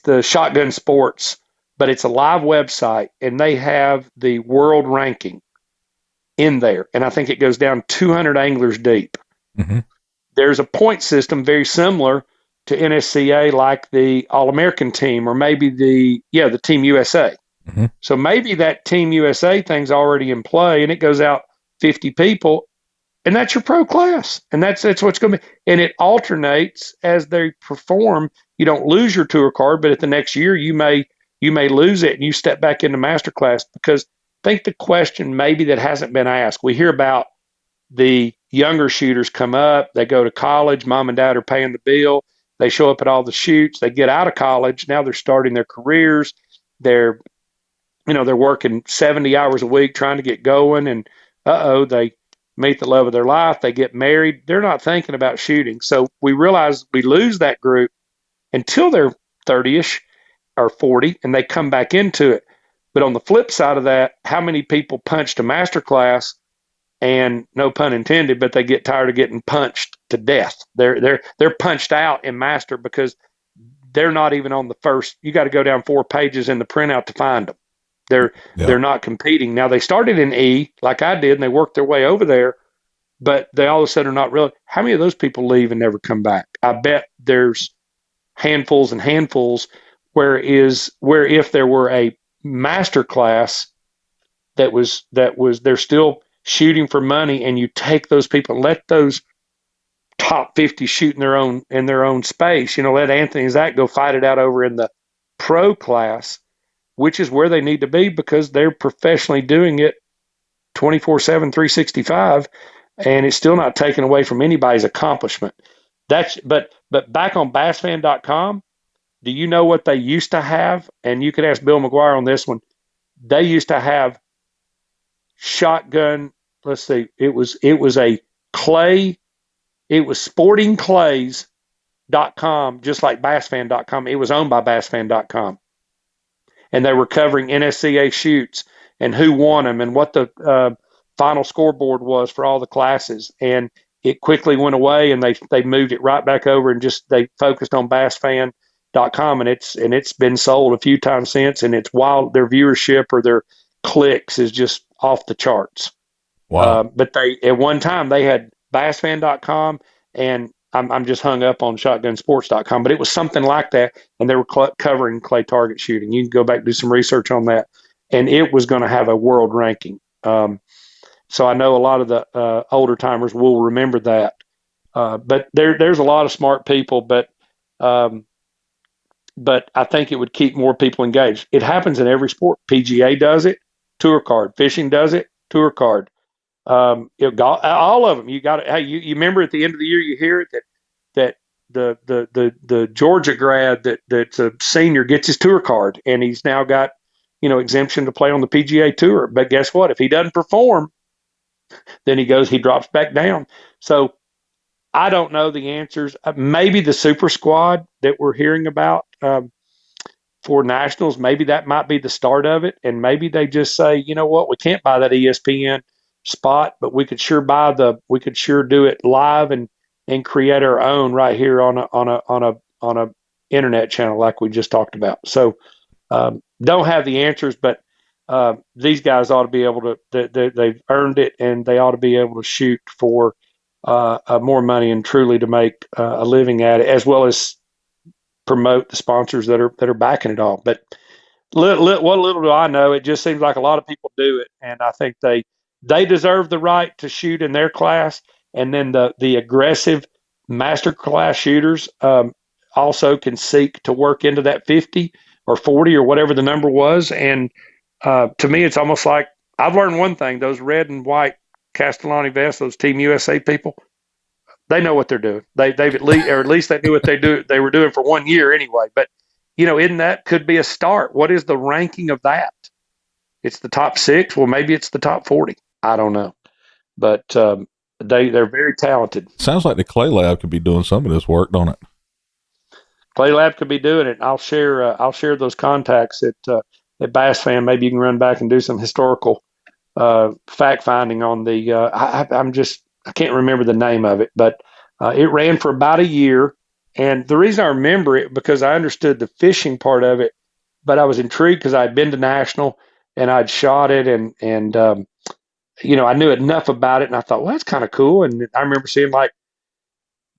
S2: the Shotgun Sports, but it's a live website, and they have the world ranking in there. And I think it goes down 200 anglers deep.
S3: Mm-hmm.
S2: There's a point system very similar to NSCA, like the All-American team, or maybe the Team USA.
S3: Mm-hmm.
S2: So maybe that Team USA thing's already in play, and it goes out 50 people, and that's your pro class. And that's what's going to be. And it alternates as they perform. You don't lose your tour card, but at the next year you may lose it, and you step back into master class. Because I think the question maybe that hasn't been asked, we hear about the younger shooters come up, they go to college, mom and dad are paying the bill, they show up at all the shoots, they get out of college, now they're starting their careers, they're working 70 hours a week trying to get going, and they meet the love of their life, they get married, they're not thinking about shooting. So we realize we lose that group until they're 30-ish or 40, and they come back into it. But on the flip side of that, how many people punched a master class, and no pun intended, but they get tired of getting punched to death? They're punched out in master because they're not even on the first. You got to go down 4 pages in the printout to find them. They're not competing. Now, they started in E like I did, and they worked their way over there, but they all of a sudden are not really. How many of those people leave and never come back? I bet there's handfuls and handfuls. Where if there were a master class that was they're still shooting for money, and you take those people and let those top 50 shoot in their own space, let Anthony and Zach go fight it out over in the pro class, which is where they need to be, because they're professionally doing it 24/7, 365, and it's still not taken away from anybody's accomplishment. But back on bassfan.com, do you know what they used to have? And you could ask Bill McGuire on this one. They used to have shotgun. Let's see. It was a clay. It was sportingclays.com, just like bassfan.com. It was owned by bassfan.com. And they were covering NSCA shoots and who won them and what the final scoreboard was for all the classes. And it quickly went away, and they moved it right back over, and just they focused on bassfan.com, and it's been sold a few times since, and it's wild. Their viewership or their clicks is just off the charts.
S3: Wow.
S2: But they, at one time, they had bassfan.com, and I'm just hung up on shotgunsports.com, but it was something like that, and they were covering clay target shooting. You can go back and do some research on that, and it was going to have a world ranking. So I know a lot of the older timers will remember that. But there's a lot of smart people, but I think it would keep more people engaged. It happens in every sport. PGA does it, tour card. Fishing does it, tour card. All of them. You got it. Hey, you remember at the end of the year, you hear it that the Georgia grad that's a senior gets his tour card, and he's now got exemption to play on the PGA Tour. But guess what? If he doesn't perform, then he drops back down. So I don't know the answers. Maybe the super squad that we're hearing about for nationals, maybe that might be the start of it. And maybe they just say, you know what, we can't buy that ESPN spot, but we could sure do it live and create our own right here on a internet channel like we just talked about. So don't have the answers, but these guys ought to be able to. They've earned it, and they ought to be able to shoot for more money and truly to make a living at it, as well as promote the sponsors that are backing it all. But what little do I know, it just seems like a lot of people do it, and I think they deserve the right to shoot in their class, and then the aggressive master class shooters also can seek to work into that 50 or 40 or whatever the number was. And to me, it's almost like I've learned one thing: those red and white Castellani vests, those Team USA people, they know what they're doing. They've at least they knew what they were doing for 1 year anyway. But isn't that could be a start? What is the ranking of that? It's the top 6. Well, maybe it's the top 40. I don't know, but they're very talented.
S3: Sounds like the Clay Lab could be doing some of this work, don't it?
S2: Clay Lab could be doing it. I'll share those contacts at Bass Fan. Maybe you can run back and do some historical fact finding on the. I can't remember the name of it, but it ran for about a year. And the reason I remember it because I understood the fishing part of it, but I was intrigued because I'd been to National and I'd shot it, and I knew enough about it, and I thought, well, that's kind of cool. And I remember seeing like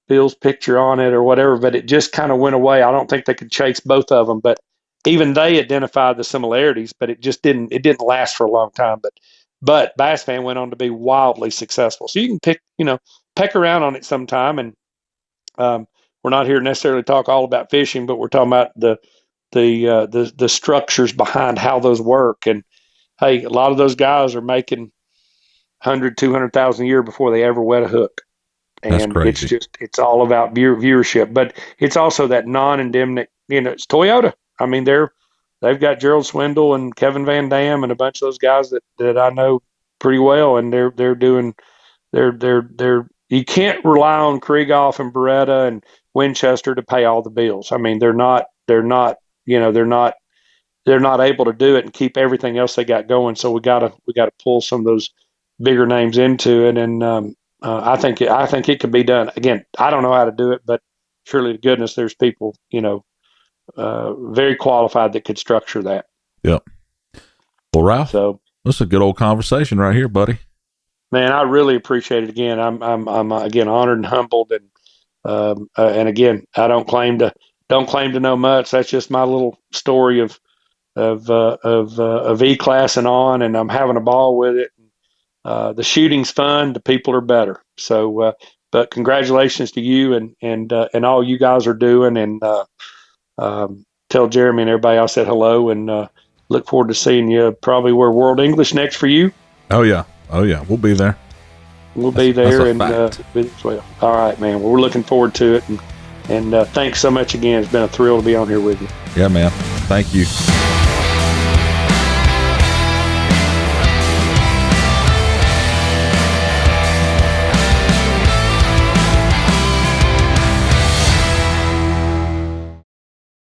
S2: Bill's picture on it or whatever, but it just kind of went away. I don't think they could chase both of them, but even they identified the similarities, but it didn't last for a long time. But Bass Fan went on to be wildly successful. So you can peck around on it sometime. And we're not here to necessarily talk all about fishing, but we're talking about the structures behind how those work. And hey, a lot of those guys are making 100, 200,000 a year before they ever wet a hook. And it's all about viewership, but it's also that non-endemic, it's Toyota. I mean, they've got Gerald Swindle and Kevin Van Dam and a bunch of those guys that I know pretty well. And they're you can't rely on Krieghoff and Beretta and Winchester to pay all the bills. I mean, they're not able to do it and keep everything else they got going. So we got to pull some of those bigger names into it. And, I think it can be done. Again, I don't know how to do it, but surely to goodness, there's people, very qualified that could structure that.
S3: Yep. Well, Ralph,
S2: so
S3: this is a good old conversation right here, buddy.
S2: Man, I really appreciate it. Again, I'm again honored and humbled, and again, I don't claim to know much. That's just my little story of EClass and on, and I'm having a ball with it. The shooting's fun. The people are better. So, but congratulations to you and all you guys are doing. And tell Jeremy and everybody I said hello, and look forward to seeing you probably where World English next for you.
S3: Oh yeah, we'll be there.
S2: We'll be there, and as well. All right, man. Well, we're looking forward to it, and thanks so much again. It's been a thrill to be on here with you.
S3: Yeah, man. Thank you.